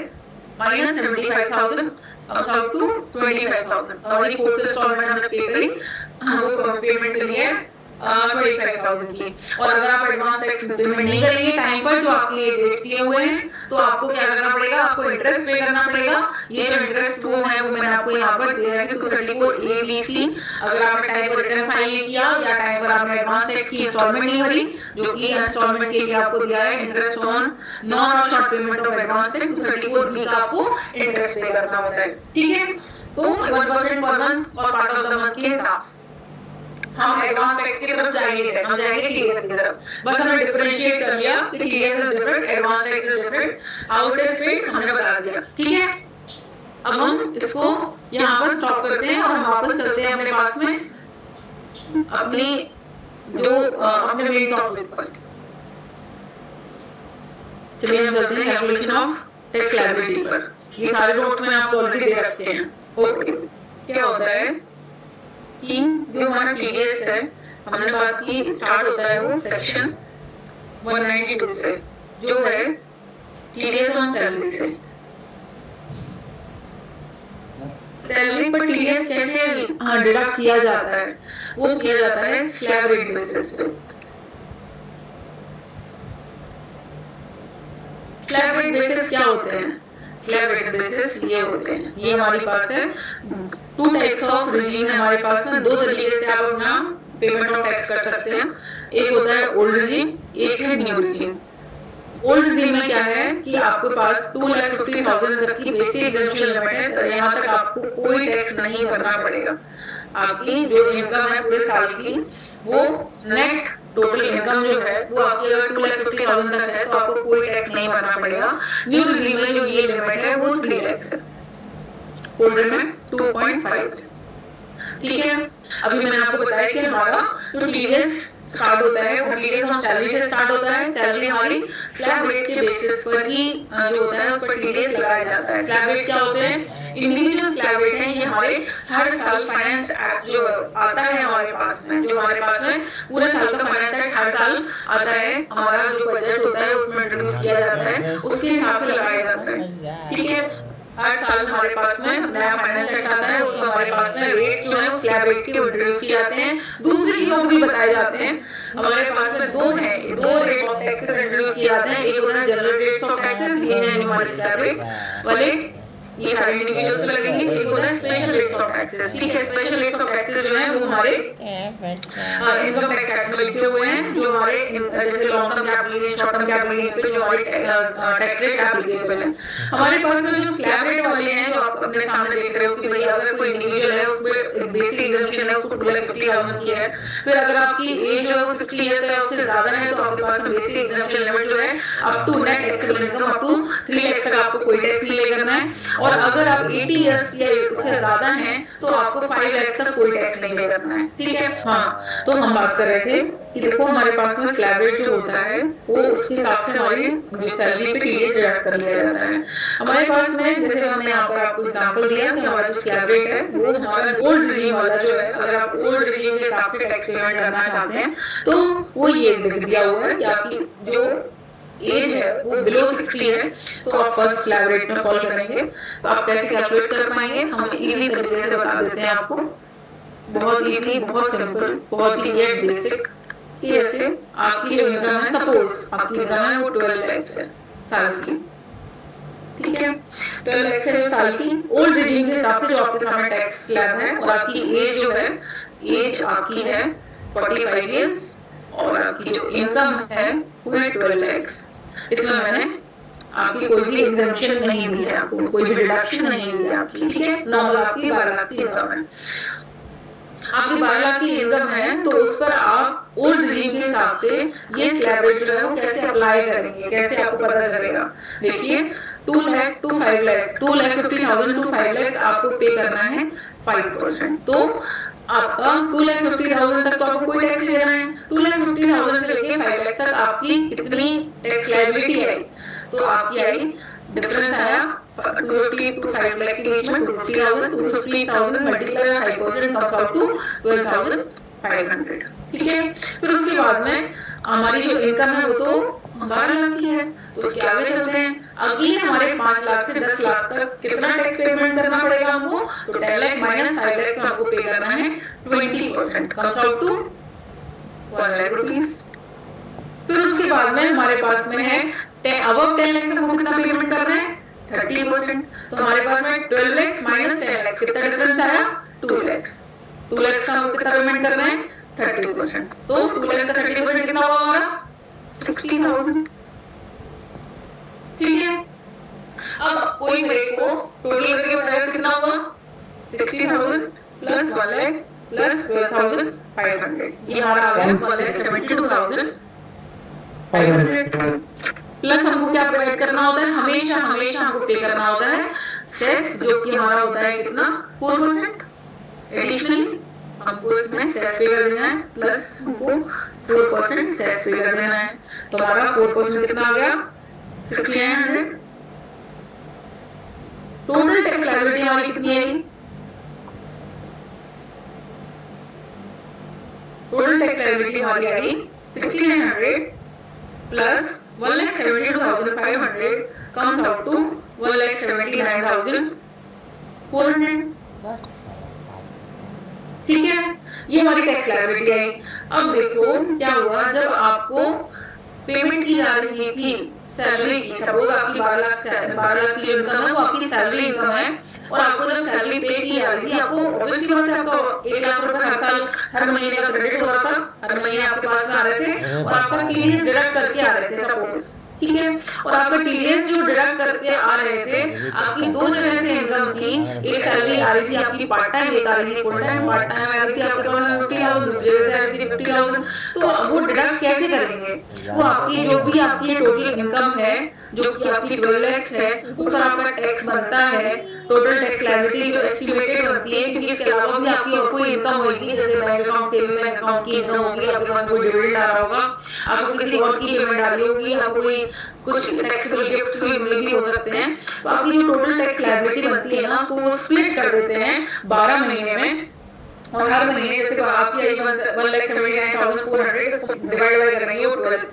माइनस 75,000 up to 25,000। हमारी फोर्थ इंस्टॉलमेंट हमने पे करी, वो पेमेंट करी है 25,000 की। और अगर आप एडवांस टैक्स पेमेंट नहीं करेंगे टाइम पर जो आपके डेट्स दिए हुए हैं तो आपको क्या करना पड़ेगा? आपको इंटरेस्ट पे करना पड़ेगा। ये जो इंटरेस्ट वो है वो मैंने आपको यहाँ पर दे रखा है 234ABC। अगर आपने टाइम पर रिटर्न फाइल नहीं किया या टाइम पर आपने एडवांस टैक्स की इंस्टॉलमेंट नहीं भरी, जो कि इंस्टॉलमेंट के लिए आपको दिया है इंटरेस्ट ऑन नॉन और short payment of advance tax 234B का आपको इंटरेस्ट पे करना होता है। ठीक है, तो 1% पर मंथ और पार्ट ऑफ द मंथ के हिसाब से हम एडवांस टैक्स की तरफ जाएंगे, हम जाएंगे टीडीएस की तरफ। बस हमने डिफरेंशिएट कर लिया कि TDS is different, advance tax is different, how it is paid हमने बता दिया। ठीक है, अब हम इसको यहाँ पर स्टॉप करते हैं और हम वापस चलते हैं अपने पास में अपनी जो अपने मेन टॉपिक पर। चलिए हम चलते हैं कैलकुलेशन ऑफ टैक्स लायबिलिटी पर। ये सारे नोट्स मैंने आपको ऑलरेडी दे रखे हैं। ओके, क्या होता है कि जो हमारा टीडीएस है, हमने बात की स्टार्ट होता है वो सेक्शन 192 से, जो है टीडीएस ऑन सैलरी से। सैलरी पर टीडीएस कैसे डिडक्ट किया जाता है? वो किया जाता है स्लैब रेट बेसिस पे। स्लैब रेट बेसिस क्या होते हैं? स्लैब रेट बेसिस ये होते हैं, ये हमारे पास है 2 टाइप्स ऑफ रिजीम है हमारे पास में। 2 तरीके से आप अपना पेमेंट ऑफ टैक्स कर सकते हैं। एक होता है ओल्ड रिजीम, एक है न्यू रिजीम। ओल्ड रिजीम में क्या है कि आपके पास 2,50,000 तक की बेसिक एग्जम्पशन लिमिट है, तो यहाँ तक आपको कोई टैक्स नहीं भरना पड़ेगा। आपकी जो इनकम है पूरे साल की, वो नेट टोटल इनकम जो है वो आपकी अगर 2,50,000 तक है तो आपको कोई टैक्स नहीं भरना पड़ेगा। न्यू रिजीम में जो ये लिमिट है वो 3 लाख है, ओल्ड में 2.5। ठीक है, अभी मैंने आपको बताया कि हमारा जो टीडीएस स्टार्ट होता है वो टीडीएस ऑन सैलरी से स्टार्ट होता है। सैलरी हमारी स्लैब रेट के बेसिस पर ही जो होता है उस पर टीडीएस लगाया जाता है। स्लैब रेट क्या होते हैं? इंडिविजुअल स्लैब रेट है। ये हमारे हर साल फाइनेंस एक्ट जो आता है हमारे पास में, जो हमारे पास में पूरे साल का फाइनेंस एक्ट हर साल आता है, हमारा जो बजट होता है उसमें इंट्रोड्यूस किया जाता है, उसके हिसाब से लगाया जाता है। ठीक है, हर साल हमारे पास में नया फाइनेंस एक्ट आता है, उसमें हमारे पास में रेट जो है वो स्लैब रेट के इंट्रोड्यूस किए जाते हैं। दूसरी चीजों को भी बताए जाते हैं। हमारे पास में 2 रेट ऑफ टैक्सेस इंट्रोड्यूस किए जाते हैं। एक होता है जनरल रेट्स ऑफ टैक्सेस, ये है हमारे स्लैब रेट वाले, ये सारे इंडिविजुअल्स पे लगेंगे। एक होता है स्पेशल रेट्स ऑफ टैक्सेस। ठीक है, स्पेशल रेट्स ऑफ टैक्सेस जो है वो हमारे इनकम टैक्स एक्ट में लिखे हुए हैं, जो हमारे जैसे long term capital, short term capital पे जो हमारे टैक्स रेट एप्लीकेबल है। हमारे पास में जो स्लैब रेट वाले हैं, जो आप अपने सामने देख रहे हो कि भाई अगर कोई इंडिविजुअल है उसमें बेसिक एग्जम्पशन है, उसको 2,50,000 की है, फिर अगर आपकी एज जो है वो 60 इयर्स है उससे ज्यादा है तो आपके पास बेसिक एग्जम्पशन लिमिट जो है up to net taxable income up to 3 lakh तक आपको कोई टैक्स नहीं पे करना है। और अगर आप 80 इयर्स या उससे ज्यादा हैं तो आपको 5 लाख तक कोई टैक्स नहीं पे करना है। ठीक है, हाँ, तो हम बात कर रहे थे कि देखो हमारे पास में स्लैब रेट जो होता है वो उसके हिसाब से हमारी सैलरी पे टीडीएस डिडक्ट कर लिया जाता है। हमारे पास में जैसे हमने यहाँ पर आपको एग्जांपल दिया कि हमारा जो स्लैब रेट है वो हमारा ओल्ड रिजीम वाला जो है, अगर आप ओल्ड रिजीम के हिसाब से टैक्स पेमेंट करना चाहते हैं तो वो ये लिख दिया हुआ है कि आपकी जो एज है वो बिलो 60 है तो आप फर्स्ट स्लैब रेट में फॉलो करेंगे। तो आप कैसे कैलकुलेट कर पाएंगे? हम इजी तरीके से बता देते हैं आपको, बहुत इजी, बहुत सिंपल, बहुत ही येट बेसिक। कि ऐसे आपकी जो इनकम है, सपोज आपकी इनकम है वो 12 लाख है साल की। ठीक है, 12 लाख है साल की, ओल्ड रिजीम के हिसाब से जो आपके सामने टैक्स स्लैब है, और आपकी एज जो है, एज आपकी है 45 इयर्स और आपकी जो इनकम है वो है 12 लाख। इसमें मैंने आपकी कोई भी एग्जम्पशन नहीं दी है, आपको कोई भी डिडक्शन नहीं दी है आपकी। ठीक है, नॉर्मल आपकी 12 लाख की इनकम है। आपकी 12 लाख की इनकम है तो उस पर आप ओल्ड रिजीम के हिसाब से ये स्लैब रेट जो है वो कैसे अप्लाई करेंगे, कैसे आपको पता चलेगा? देखिए 2 लाख टू 5 लाख, 2,50,000 टू 5 लाख आपको पे करना है 5%। तो आपका 2,50,000 तक तो आपको कोई टैक्स देना है। 2,50,000 से लेके 5 लाख तक आपकी कितनी टैक्स लायबिलिटी आई? तो आपकी आई, डिफरेंस आया 250 टू 5 लाख के बीच में 250,000 मल्टीप्लाई 5% कम्स आउट टू 12,500। ठीक है, फिर उसके बाद में हमारी जो इनकम है वो तो 12 लाख की है, तो उसके आगे चलते हैं। अगले हमारे 5 लाख से 10 लाख तक कितना टैक्स पेमेंट करना पड़ेगा हमको? तो 10 लाख माइनस 5 लाख में हमको पे करना है 20%, comes out to 1 lakh rupees. फिर उसके बाद में हमारे पास में है अबव 10 लाख से हमको कितना पेमेंट करना है? 30%। तो हमारे पास में 12 लाख माइनस 10 लाख कितना डिफरेंस आया? 2 लाख। 2 लाख का हमको कितना पेमेंट करना है? 30%। तो 2 लाख का 30% कितना होगा हमारा? 60,000। ठीक है, अब कोई मेरे को टोटल करके बताएगा कितना होगा? 60,000 प्लस 1 लाख प्लस 12,500, ये हमारा आ गया 1,72,500 प्लस हमको क्या प्रोवाइड करना होता है? हमेशा हमको पे करना होता है सेस जो कि हमारा होता है कितना 4%। एडिशनली हमको इसमें सेस पे कर देना है प्लस हमको 4% सेस पे कर देना है। तो हमारा 4% कितना आ गया 6900। टोटल टैक्स लायबिलिटी हमारी कितनी आएगी? टोटल टैक्स लायबिलिटी हमारी आई 6900 प्लस 1,72,500 comes out to 1,79,400। ठीक है, ये हमारी टैक्स लायबिलिटी आई। अब देखो क्या हुआ, जब आपको पेमेंट की जा रही थी सैलरी की, सपोज आपकी 12 लाख की जो इनकम है वो आपकी सैलरी इनकम है, और आपको जब सैलरी पे की जा रही थी आपको ऑब्वियसली बात है आपका 1 लाख रुपए हर साल हर महीने का क्रेडिट हो रहा था, हर महीने आपके पास आ रहे थे और आपका टीडीएस डिडक्ट करके आ रहे थे सपोज, ठीक है। और आपका टीडीएस जो डिडक्ट करके आ रहे थे, आपकी दो जगह से इनकम थी, एक सैलरी आ रही थी आपकी पार्ट टाइम, एक आ रही थी फुल टाइम। पार्ट टाइम आ रही थी आपके पास 50,000, दूसरी जगह से आ रही थी 50,000। तो वो डिडक्ट कैसे करेंगे? वो आपकी जो भी आपकी टोटल इनकम है जो कि आपकी 12 लाख है उस पर आपका टैक्स बनता है। टोटल टैक्स लायबिलिटी जो एस्टिमेटेड बनती है, क्योंकि इसके अलावा भी आपकी और कोई इनकम होगी, जैसे bank account, saving bank account की इनकम होगी, आपके पास कोई डिविडेंड आ रहा होगा, आपको किसी और की पेमेंट आ रही होगी, आपको कोई कुछ टैक्सेबल गिफ्ट्स भी हो सकते हैं। तो आपकी जो टोटल टैक्स लायबिलिटी बनती है ना, उसको वो स्प्लिट कर देते हैं 12 महीने में, और हर महीने जैसे आपकी 1,79,400 उसको डिवाइड करेंगे 12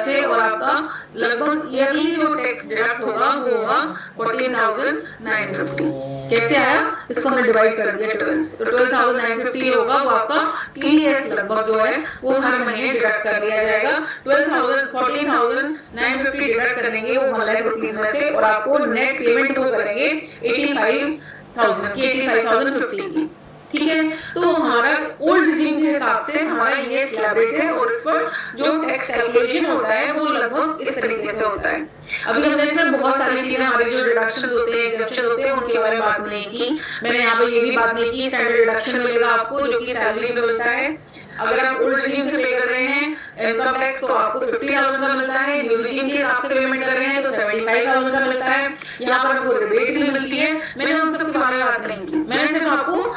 से, और आपका लगभग ईयरली जो टैक्स डिडक्ट होगा वो होगा 14,950। कैसे आया? इसको हमने डिवाइड कर दिया 12 से, तो 12,950 होगा, वो आपका टीडीएस लगभग जो है वो हर महीने डिडक्ट कर दिया जाएगा। 14,950 डिडक्ट करेंगे वो 1 लाख रुपीज में से, और आपको नेट पेमेंट वो करेंगे 85,050 की। ठीक है, तो हमारा ओल्ड रिजीम के हिसाब से हमारा ये स्लैब रेट है, और इस पर जो टैक्स कैलकुलेशन होता है वो लगभग इस तरीके से होता है। अभी हमने इसमें बहुत सारी चीजें, हमारे जो डिडक्शन होते हैं, एग्जेम्पशन होते हैं, उनके बारे में बात नहीं की। मैंने यहाँ पे ये भी बात नहीं की, स्टैंडर्ड डिडक्शन मिलेगा आपको जो कि सैलरी में मिलता है। अगर आप ओल्ड रिजीम से पे कर रहे हैं इनकम टैक्स तो आपको 50,000 का मिलता है, न्यू रिजीम के हिसाब से पेमेंट कर रहे हैं तो 75,000 का मिलता है। यहाँ पर आपको रिबेट भी मिलती है। मैंने उन सब के बारे में बात नहीं की, मैंने सिर्फ आपको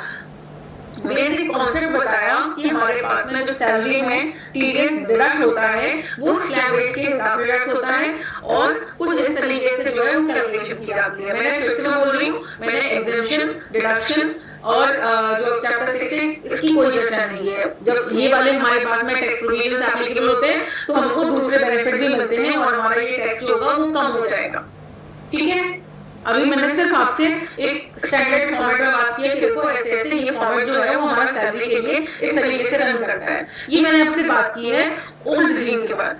बेसिक कॉन्सेप्ट बताया कि हमारे पास में जो सैलरी में टीडीएस डिडक्ट होता है वो स्लैब रेट के हिसाब से डिडक्ट होता है, और कुछ इस तरीके से जो है वो कैलकुलेशन की जाती है। मैंने फिर से बोल रही हूँ, मैंने एग्जेम्पशन, डिडक्शन और जो चैप्टर 6 है इसकी कोई चर्चा नहीं है। जब ये वाले हमारे पास में टैक्स प्रोविजंस एप्लीकेबल होते हैं तो हमको दूसरे बेनिफिट भी मिलते हैं और हमारा ये टैक्स जो होगा वो कम हो जाएगा। ठीक है, अभी मैंने सिर्फ आपसे एक स्टैंडर्ड फॉर्मेट में बात की है कि देखो ऐसे ऐसे ये फॉर्मेट जो है वो हमारा सैलरी के लिए इस तरीके से रन करता है। ये मैंने आपसे बात की है ओल्ड रिजीम के बाद।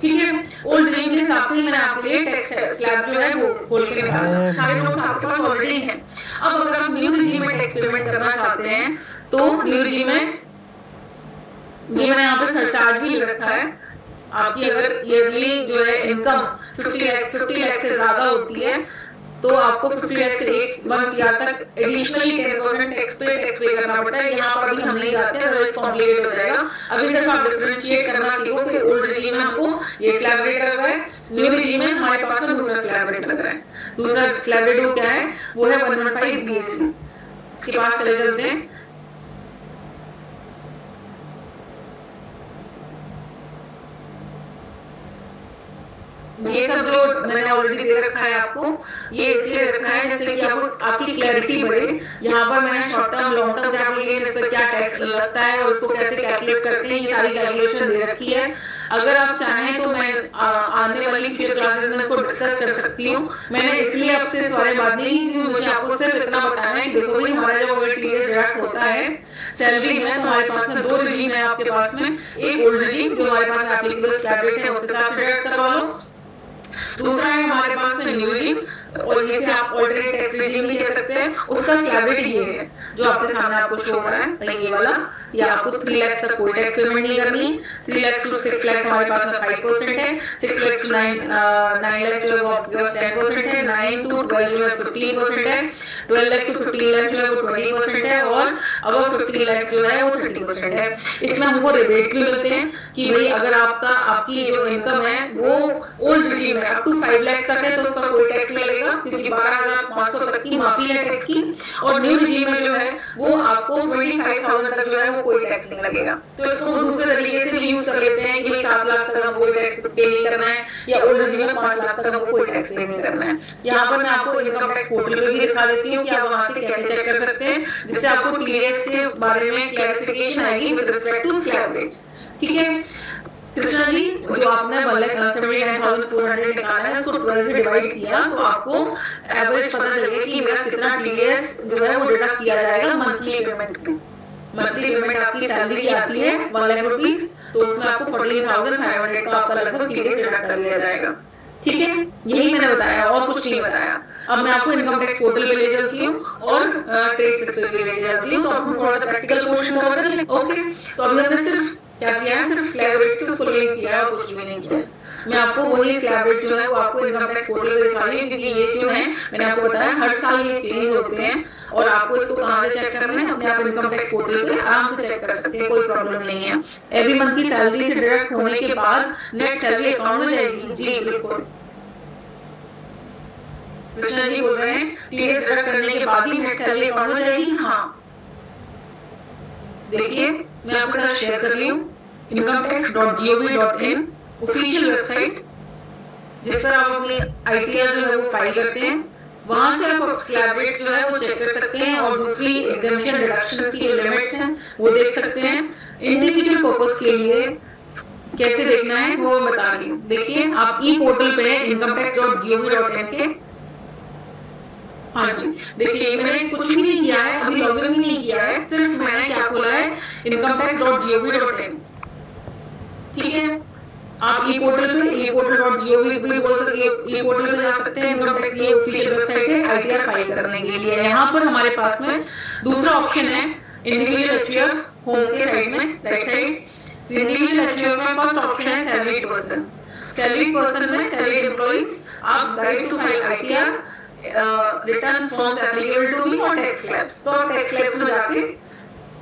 ठीक है, ओल्ड रिजीम के हिसाब से मैंने आपके लिए टैक्स स्लैब जो है वो खोल के निकाला, सारे नोट्स आपके पास ऑलरेडी हैं। अब अगर आप न्यू रिजीम में टैक्स पेमेंट करना चाहते हैं तो न्यू रिजीम में ये मैंने यहाँ पे सरचार्ज भी रखा है। आपकी अगर ईयरली जो है इनकम 50 लाख से ज्यादा होती है तो आपको 50 लाख से 1 ईयर तक एडिशनली 10% टैक्स पे करना पड़ता है। यहाँ पर अभी हम नहीं जाते हैं, रोज कॉम्प्लिकेट हो जाएगा। अभी सिर्फ आप डिफरेंशिएट करना सीखो कि ओल्ड रिजीम में हमको ये स्लैब रेट लग रहा है, न्यू रिजीम में हमारे पास में दूसरा स्लैब रेट लग रहा है। दूसरा स्लैब रेट वो क्या है? वो है 115 BSc। इसके पास चले चलते हैं। ये सब जो मैंने ऑलरेडी दे रखा है आपको, ये इसलिए रखा है जैसे कि आपकी क्लैरिटी बढ़े। यहाँ पर मैंने short term, long term capital gain, इस पर क्या टैक्स लगता है और उसको कैसे कैलकुलेट करते हैं, ये सारी कैलकुलेशन दे रखी है। अगर आप चाहें तो मैं आने वाली फ्यूचर क्लासेस में इसको डिस्कस कर सकती हूँ। मैंने इसलिए आपसे इस बारे में बात नहीं की क्योंकि मुझे आपको सिर्फ इतना बताना है। देखो भाई, हमारा जब टीडीएस डिडक्ट होता है सैलरी में तो हमारे पास में 2 रिजीम है आपके पास में। एक ओल्ड रिजीम जो हमारे पास एप्लीकेबल स्लैब रेट है उसके साथ डिडक्ट करवा लो, दूसरा है हमारे पास में न्यू रिजीम, और ये से आप ऑल्टरनेट टैक्स रिजीम भी कह सकते हैं। उसका स्लैब रेट ये है जो आपके सामने आपको शो हो रहा है, ये वाला। या आपको 3 लाख तक कोई टैक्स पेमेंट नहीं करनी। 3 लाख to 6 लाख हमारे पास में 5% है। 6 लाख to 9 लाख जो है वो आपके पास 10% है। 9 to 12 जो है 15% है। 12 लाख to 15 लाख जो है वो 20% है, और अबव 15 लाख जो है वो 30% है। इसमें हमको रिबेट्स भी मिलते हैं। कि भाई अगर आपकी जो इनकम है वो ओल्ड रिजीम है अप टू 5 लाख तक है तो उस पर कोई टैक्स नहीं लगेगा, क्योंकि 12,500 तक की माफी है टैक्स की। और न्यू रिजीम में जो है वो आपको 25,000 तक जो है वो कोई टैक्स नहीं लगेगा। तो इसको दूसरे तरीके से भी यूज कर लेते हैं कि भाई 7 लाख तक हमको कोई टैक्स पे नहीं करना है, या ओल्ड रिजीम में 5 लाख तक हमको कोई टैक्स पे नहीं करना है। यहाँ पर मैं आपको इनकम टैक्स पोर्टल पे भी दिखा देती हूँ कि आप वहां से कैसे चेक कर सकते हैं, जिससे आपको टीडीएस के बारे में क्लैरिफिकेशन आएगी with respect to slab rates. ठीक है कृष्णा जी, जो आपने 1,79,400 निकाला है उसको 12 से डिवाइड किया तो आपको एवरेज पता चलेगा कि मेरा कितना टीडीएस जो है वो डिडक्ट किया जाएगा मंथली पेमेंट पे। मंथली पेमेंट आपकी सैलरी की आती है 1 लाख रुपीस, तो उसमें आपको 14,500 का आपका लगभग टीडीएस डिडक्ट कर लिया जाएगा। ठीक है, यही मैंने बताया और कुछ नहीं बताया। अब मैं आपको इनकम टैक्स पोर्टल पे ले जाती हूँ और टैक्स सिस्टम पे ले जाती हूँ, तो अब हम थोड़ा सा प्रैक्टिकल पोर्शन कवर कर लें। ओके, तो अभी हमने सिर्फ क्या किया है, सिर्फ स्लैब रेट से उसको लिंक किया है और कुछ भी नहीं किया। मैं आपको वही स्लैब रेट जो है वो आपको इनकम टैक्स पोर्टल पे दिखा रही हूँ, क्योंकि ये जो है मैंने आपको बताया हर साल ये चेंज होते हैं और आपको इसको कहाँ से चेक करना है, अपने आप इनकम टैक्स पोर्टल पे आराम से चेक कर सकते हैं, कोई प्रॉब्लम नहीं है। एवरी मंथ की सैलरी से डिडक्ट होने के बाद नेट सैलरी अकाउंट में जाएगी। जी बिल्कुल, कृष्णा जी बोल रहे हैं टीडीएस डिडक्ट करने के बाद ही नेट सैलरी अकाउंट में जाएगी। हाँ देखिए मैं आपके साथ शेयर कर रही हूँ incometax.gov.in ऑफिशियल वेबसाइट, जिस पर आप अपनी आईटीआर जो है वो फाइल करते हैं। वहां से आप स्लैब रेट्स जो है वो चेक कर सकते हैं और दूसरी एग्जामिनेशन डिडक्शंस की लिमिट्स हैं वो देख सकते हैं। इंडिविजुअल पर्पस के लिए कैसे देखना है वो मैं बता रही हूँ। देखिए आप ई पोर्टल पे incometax.gov.in के, हाँ जी देखिए मैंने कुछ भी नहीं किया है, अभी लॉगिन भी नहीं किया है, सिर्फ मैंने क्या खोला है incometax.gov.in। ठीक है, आप ई पोर्टल पे e-portal.gov भी बोल सकते हैं, ई पोर्टल पे जा सकते हैं। इनकम टैक्स की ऑफिशियल वेबसाइट है आईटीआर फाइल करने के लिए। यहाँ पर हमारे पास में दूसरा ऑप्शन है इंडिविजुअल एचयूएफ, होम के साइड में राइट साइड। इंडिविजुअल एचयूएफ में फर्स्ट ऑप्शन है सैलरीड पर्सन। सैलरीड पर्सन में सैलरीड एम्प्लॉइज आप guide to file ITR return forms applicable to me और टैक्स स्लैब्स, तो टैक्स स्लैब्स में जाके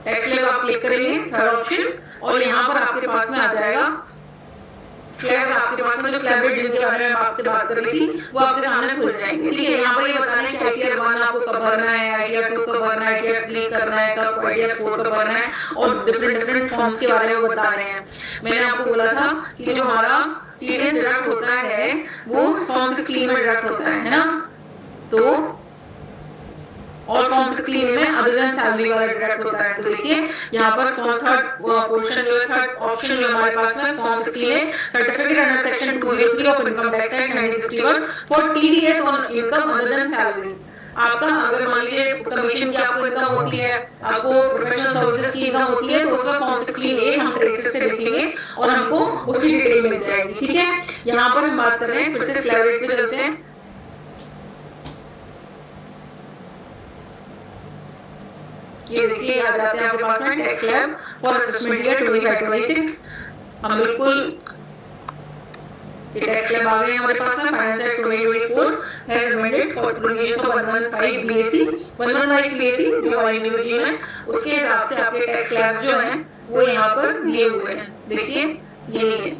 टैक्स स्लैब आप क्लिक करेंगे थर्ड ऑप्शन, और यहाँ पर आपके पास में आ जाएगा स्लैब। आपके पास में जो स्लैब रेट जिनके बारे में आपसे बात कर रही थी वो आपके सामने खुल जाएंगे। ठीक है, यहाँ पर ये बताना है कि आईटीआर 1 आपको कब भरना है, आईटीआर 2 कब भरना है, आईटीआर 3 करना है कब, आईटीआर 4 कब भरना है, और डिफरेंट फॉर्म्स के बारे में बता रहे हैं। मैंने आपको बोला था कि जो हमारा टीडीएस डिडक्ट होता है वो फॉर्म 16 में डिडक्ट होता है ना, तो और फॉर्म 16 में अदर देन सैलरी वाला डिडक्ट होता है। तो देखिए यहाँ पर फॉर्म थर्ड पोर्शन जो है, थर्ड ऑप्शन जो हमारे पास में फॉर्म 16 है, certificate under section 203 of income tax act 1961 for TDS on income other than salary. आपका अगर मान लीजिए कमीशन की आपको इनकम होती है, आपको प्रोफेशनल सर्विसेज की इनकम होती है, तो उसका फॉर्म 16A हम ट्रेसेस से देखेंगे और हमको उसकी डिटेल मिल जाएगी। ठीक है, यहाँ पर हम बात कर रहे हैं, फिर से स्लैब रेट पे चलते हैं। ये देखिए आ जाते हैं आपके पास में tax slab for assessment year 25-26। हम बिल्कुल ये टैक्स स्लैब आ गए हमारे पास में। Finance act 2024 has amended for provisions of 115 BSc 115 BSc जो हमारी न्यू रिजीम है, उसके हिसाब से आपके टैक्स स्लैब जो हैं वो यहाँ पर दिए हुए हैं। देखिए यही है,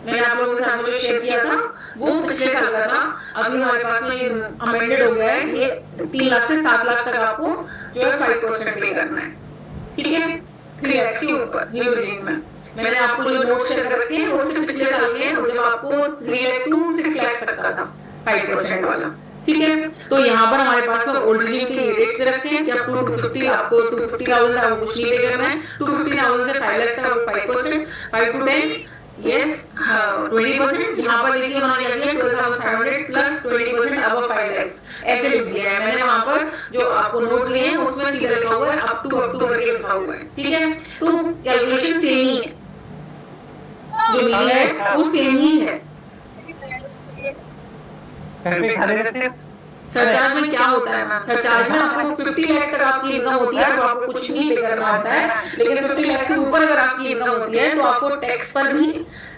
मैंने आप लोगों के साथ जो शेयर किया था वो पिछले साल का था, अभी हमारे पास में ये अमेंडेड हो गया है। ये 3 लाख से 7 लाख तक आपको जो है 5% पे करना है। ठीक है, 3 लाख के ऊपर न्यू रिजीम में। मैंने आपको जो नोट शेयर कर रखे हैं वो सिर्फ पिछले साल के हैं, जब आपको 3 लाख टू 6 लाख तक का था 5% वाला। ठीक है, तो यहाँ पर हमारे पास में ओल्ड रिजीम के रेट्स दे रखे हैं कि आप 250 आपको 250,000 आपको कुछ नहीं पे करना है, 250,000 से 5 लाख तक आपको 5%, 5 to 10 यस 20%। यहाँ पर देखिए उन्होंने दिया 12,500 प्लस 20% अबव 5 लाख ऐसे लिख दिया है। मैंने वहाँ पर जो आपको नोट लिए हैं उसमें सीधा लिखा हुआ है अप टू करके लिखा हुआ है। ठीक है, तो कैलकुलेशन सेम ही है, जो मिली है वो सेम ही है। सरचार्ज में क्या होता है मैम, सरचार्ज में आपको 50 लाख तक आपकी इनकम होती है तो आपको कुछ नहीं पे करना होता है, लेकिन 50 लाख से ऊपर अगर आपकी इनकम होती है तो आपको टैक्स पर भी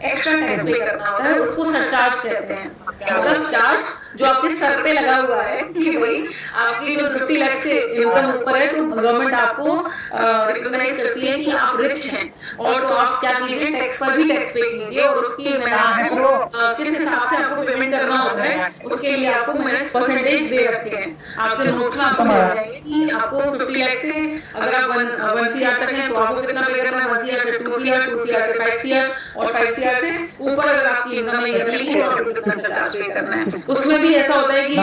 एक्स्ट्रा टैक्स पे करना होता है, उसको सरचार्ज कहते हैं। मतलब चार्ज जो आपके सर पे लगा हुआ है कि भाई आपकी जो 50 लाख से इनकम ऊपर है तो गवर्नमेंट आपको रिकॉग्नाइज करती है कि आप रिच हैं, और तो आप क्या कीजिए, टैक्स पर भी टैक्स पे कीजिए, और उसकी मैंने आपको किस हिसाब से आपको पेमेंट करना होता है उसके लिए आपको मैंने परसेंटेज दे रखे हैं। आपके नोट्स में आपको मिल जाएंगे कि आपको 50 लाख से अगर आप 1 CR तक हैं तो आपको कितना पे करना है, 1 CR से 2 CR, 2 CR से 5 CR, और 5 CR से ऊपर अगर आपकी इनकम ईयरली है तो आपको कितना चार्ज पे करना है। उसमें भी ऐसा होता है कि जो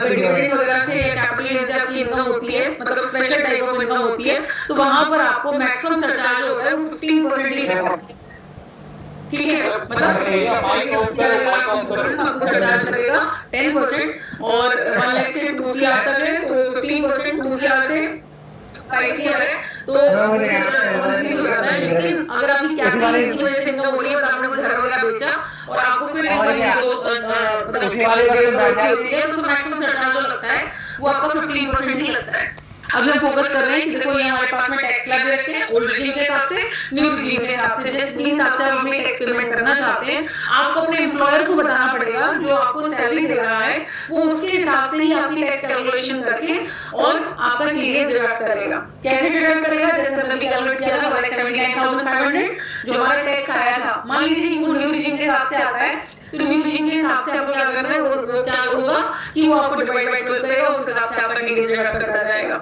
डिविडेंड वगैरह से या कैपिटल गेन से आपकी इनकम होती है, मतलब स्पेशल टाइप ऑफ इनकम होती है, तो वहां पर आपको मैक्सिमम सरचार्ज होता है वो 15% ही पे करना है। ठीक है, मतलब आपको सरचार्ज लगेगा 10%, और 1 लाख से 2 CR तक है तो 15%, 2 CR से 5 CR है तो लेकिन अगर आपकी कैपिटल गेन की वजह से इनकम हो रही है और आपने कोई घर वगैरह बेचा और आपको फिर तो मैक्सिमम सरचार्ज जो लगता है वो आपका 15% ही लगता है। अभी हम फोकस कर रहे हैं कि देखो ये हमारे पास में टैक्स लगे रखे हैं ओल्ड रिजीम के हिसाब से, न्यू रिजीम के हिसाब से, जिस हिसाब से आप अपनी टैक्स पेमेंट करना चाहते हैं आपको अपने एम्प्लॉयर को बताना पड़ेगा जो आपको सैलरी दे रहा है वो उसके हिसाब से ही आपकी टैक्स कैलकुलेशन करके और आपका टीडीएस डिडक्ट करेगा। कैसे डिडक्ट करेगा, जैसे हमने कैलकुलेट किया था 1,79,500 जो हमारा टैक्स आया था, मान लीजिए वो न्यू रिजीम के हिसाब से आता है तो न्यू रिजीम के हिसाब से आपको क्या करना है, वो क्या होगा कि वो आपको डिवाइड बाय 12 करेगा, उस हिसाब से आपका टीडीएस डिडक्ट करता जाएगा।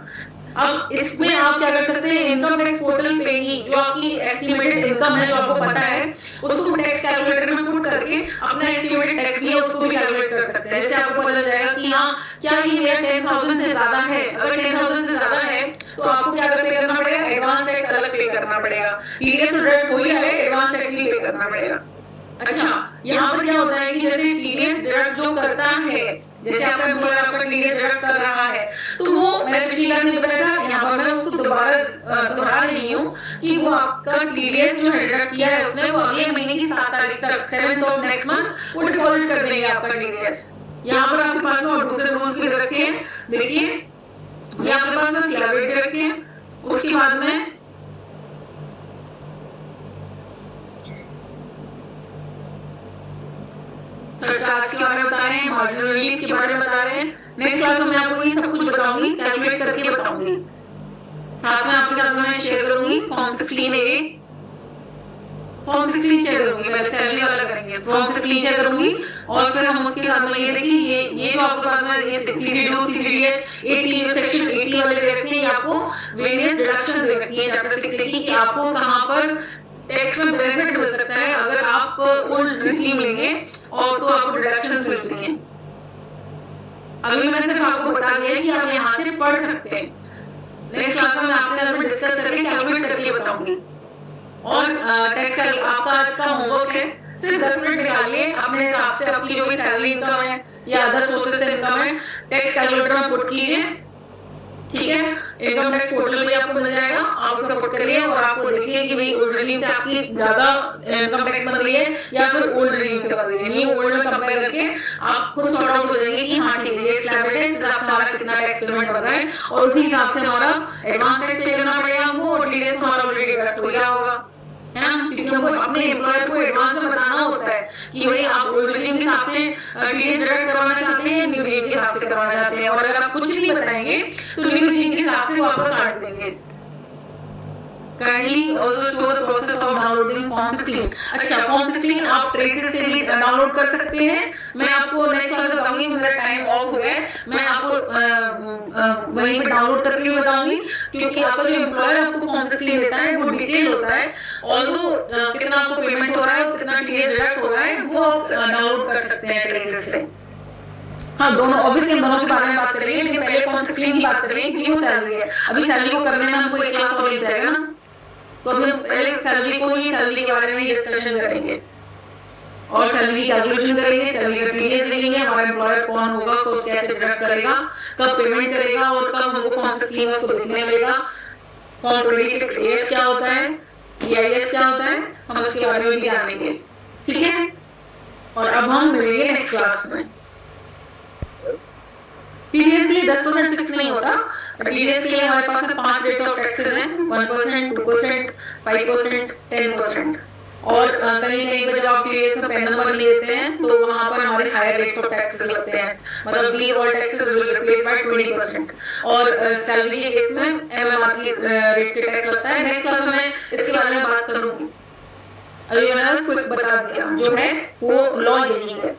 अब इसमें आप क्या कर सकते हैं, इनकम टैक्स पोर्टल पे ही जो आपकी एस्टिमेटेड इनकम है जो आपको पता है उसको टैक्स कैलकुलेटर में पुट करके अपना एस्टिमेटेड टैक्स भी है उसको भी कैलकुलेट कर सकते हैं। जैसे आपको पता जाएगा कि हाँ क्या ये मेरा 10,000 से ज्यादा है, अगर 10,000 से ज्यादा है तो आपको क्या पे करना पड़ेगा, एडवांस टैक्स अलग पे करना पड़ेगा, टीडीएस डिडक्ट हो ही रहा है, एडवांस टैक्स भी पे करना पड़ेगा। अच्छा, यहाँ पर क्या होता है कि जैसे टीडीएस डिडक्ट जो करता है, जैसे आपका एम्प्लॉयर आपका टीडीएस डिडक्ट कर रहा है तो वो मैंने पिछली क्लास में बताया था, यहाँ पर मैं उसको दोहरा रही हूँ कि वो आपका टीडीएस जो डिडक्ट किया है उसने वो अगले महीने की 7 तारीख तक 7th ऑफ नेक्स्ट मंथ वो डिपॉजिट कर देंगे आपका टीडीएस। यहाँ पर आपके पास और दूसरे रूल्स भी रखे हैं, देखिए ये आपके पास स्लैब दे रखे हैं, उसके बाद में चार्ज के बारे में बता रहे हैं, मार्जिनल रिलीफ के बारे में बता रहे हैं। नेक्स्ट क्लास में आपको ये सब कुछ बताऊंगी, कैलकुलेट करके बताऊंगी, साथ में आपके साथ मैं शेयर करूंगी फॉर्म 16A, फॉर्म 16 शेयर करूंगी, पहले सैलरी वाला करेंगे, फॉर्म 16 शेयर करूंगी और फिर हम उसके साथ में ये देखिए ये जो आपके पास में ये CCD2 CCDA 80 जो सेक्शन 80 वाले दे रखे हैं, आपको वेरियस डिडक्शन दे रखी है चैप्टर 6 की आपको कहां पर टैक्स में बेनिफिट मिल सकता है अगर आप ओल्ड रिजीम लेंगे और तो आपको डिडक्शंस मिलती हैं। अभी मैंने सिर्फ आपको बता दिया है कि आप यहाँ से पढ़ सकते हैं, नेक्स्ट क्लास में आपके साथ में डिस्कस करके कैलकुलेट करके बताऊंगी। और टैक्स आपका आज का होमवर्क है, सिर्फ 10 मिनट निकालिए अपने हिसाब से, आपकी जो भी सैलरी इनकम है या अदर सोर्सेस से इनकम है टैक्स कैलकुलेटर में पुट कीजिए, ठीक है। इनकम टैक्स पोर्टल पे आपको मिल जाएगा, आप उसका पुट करिए और आपको देखिए कि भाई ओल्ड रिजीम से आपकी ज्यादा इनकम टैक्स बन रही है या फिर ओल्ड रिजीम से बन रही है, न्यू ओल्ड में कंपेयर करके आप खुद सॉर्ट आउट हो जाएंगे कि हाँ ठीक है ये स्लैब है, इस हिसाब से हमारा कितना टैक्स पेमेंट बन रहा है और उसी हिसाब से हमारा एडवांस टैक्स पे करना पड़ेगा हमको और टीडीएस हमारा ऑलरेडी डिडक्ट हो गया होगा, है ना, क्योंकि हमको अपने एम्प्लॉयर को एडवांस में बताना होता है कि भाई आप ओल्ड रिजीम के हिसाब से टीडीएस डिडक्ट करवाना चाहते हैं, न्यू रिजीम के हिसाब से करवाना चाहते हैं, और अगर आप कुछ नहीं बताएंगे तो न्यू रिजीम के हिसाब से वो आपको काट देंगे। Kindly also show the process of downloading Form 16। अच्छा, Form 16 आप ट्रेसेस से भी डाउनलोड कर सकते हैं, मैं आपको नेक्स्ट क्लास में बताऊंगी, मेरा टाइम ऑफ हो गया है, मैं आपको वहीं पे डाउनलोड करके भी बताऊंगी क्योंकि आपका जो एम्प्लॉयर आपको Form 16 देता है वो डिटेल होता है, ऑल्दो कितना आपको पेमेंट हो रहा है और कितना टीडीएस डिडक्ट हो रहा है वो आप डाउनलोड कर सकते हैं ट्रेसेस से। हाँ, दोनों ऑब्वियसली दोनों के बारे में बात करेंगे, लेकिन पहले Form 16 की बात करेंगे क्योंकि वो सैलरी है, अभी सैलरी को करने में हमको एक क्लास और लग जाएगा ना, तो अभी हम पहले सैलरी को ही सैलरी के बारे में डिस्कशन करेंगे और सैलरी कैलकुलेशन करेंगे, सैलरी का टीडीएस देखेंगे, हमारा एम्प्लॉयर कौन होगा, तो कैसे डिडक्ट करेगा, कब पेमेंट करेगा और कब हमको Form 16 उसको देखने मिलेगा, Form 26AS क्या होता है, EIS क्या होता है, हम उसके बारे में भी जानेंगे, ठीक है। और अब हम मिलेंगे नेक्स्ट क्लास में। टीडीएस के लिए 10% फिक्स नहीं होता, टीडीएस के लिए हमारे पास 5 रेट ऑफ टैक्सेस हैं, 1%, 2%, 5%, 10%। और कहीं कहीं पे जब आप टीडीएस में पैन नंबर नहीं देते हैं तो वहां पर हमारे हायर रेट्स ऑफ टैक्सेस लगते हैं, मतलब these all taxes will replace by 20%। और सैलरी के केस में एमएमआर की रेट से टैक्स लगता है। नेक्स्ट क्लास में मैं इसके बारे में बात करूंगी। अभी मैंने बस क्विक बता दिया, जो है वो लॉ यही है।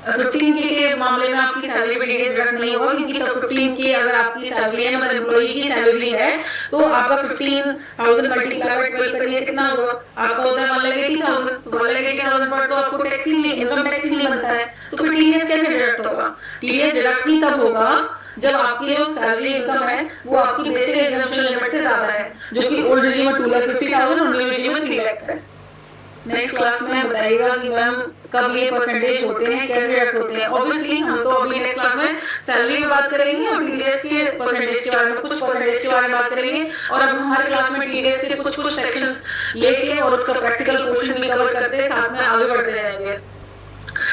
15K के मामले में आपकी सैलरी पे टीडीएस डिडक्ट नहीं होगा, क्योंकि तब 15K अगर आपकी सैलरी है, मतलब एम्प्लॉई की सैलरी है, तो आपका 15,000 मल्टीप्लाई बाय 12 करिए कितना होगा, आपका होता है 1,80,000। तो 1,80,000 पर तो आपको टैक्स ही नहीं, इनकम टैक्स ही नहीं बनता है, तो फिर टीडीएस कैसे डिडक्ट होगा? टीडीएस डिडक्ट ही तब होगा जब आपकी जो सैलरी इनकम है वो आपकी बेसिक एग्जम्पशन लिमिट से ज्यादा है, जो कि ओल्ड रेजिम में 2,50,000 और न्यू रेजिम में 3 लाख है। नेक्स्ट क्लास में बताइएगा कि मैम कब ये परसेंटेज होते हैं, कैसे डिडक्ट होते हैं। ऑब्वियसली हम तो अभी नेक्स्ट क्लास में सैलरी में बात करेंगे और टीडीएस के परसेंटेज के बारे में, कुछ परसेंटेज के बारे में बात करेंगे। और अब हम हर क्लास में टीडीएस के कुछ कुछ सेक्शंस लेके और उसका प्रैक्टिकल पोर्शन भी कवर करते हैं, साथ में आगे बढ़ते जाएंगे।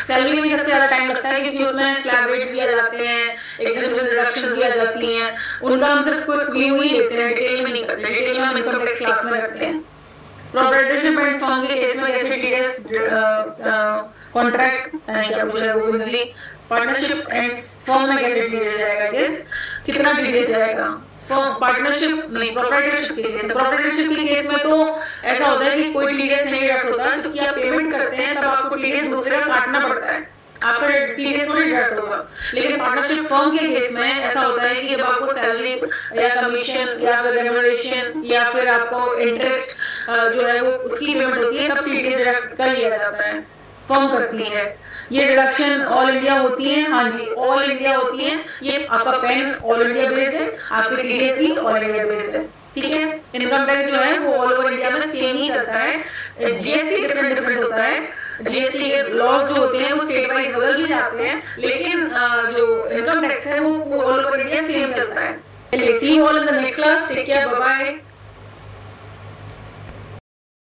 सैलरी में सबसे ज्यादा टाइम लगता है क्योंकि उसमें स्लैब रेट्स दिए जाते हैं, एग्जेम्पशन डिडक्शंस दिए जाती हैं, उनका हम सिर्फ कोई व्यू ही लेते हैं, डिटेल में नहीं करते। डिटेल में हम इनकम टैक्स क्लास में करते हैं। प्रोप्राइटरशिप एंड फर्म के केस में कैसे टीडीएस कॉन्ट्रैक्ट क्या पूछा है वो जी, पार्टनरशिप एंड फर्म में कैसे टीडीएस जाएगा, यस कितना टीडीएस जाएगा? पार्टनरशिप नहीं, प्रोप्राइटरशिप के केस, प्रोप्राइटरशिप के केस में तो ऐसा होता है कि कोई टीडीएस नहीं डिडक्ट होता, जबकि आप पेमेंट करते हैं तब आपको टीडीएस दूसरे का काटना पड़ता है, आपका टीडीएस थोड़ी डिडक्ट होगा। लेकिन पार्टनरशिप फर्म के केस में ऐसा होता है कि जब आपको सैलरी या कमीशन या फिर रेम्यूनरेशन या फिर आपको इंटरेस्ट जो है वो उसकी पेमेंट होती है, तब टीडीएस डिडक्ट कर लिया जाता है, फर्म करती है। ये डिडक्शन ऑल इंडिया होती है, हाँ जी ऑल इंडिया होती है। ये आपका पेन ऑल इंडिया बेस्ड है, आपके टीडीएस भी ऑल इंडिया बेस्ड है, ठीक है। इनकम टैक्स जो है वो ऑल ओवर इंडिया में सेम ही चलता है। जीएसटी डिफरेंट डिफरेंट होता है, जीएसटी के लॉज जो होते हैं वो स्टेट वाइज बदल भी जाते हैं, लेकिन जो इनकम टैक्स है वो ऑल ओवर इंडिया सेम चलता है। See you all in the next class. Take care. Bye bye.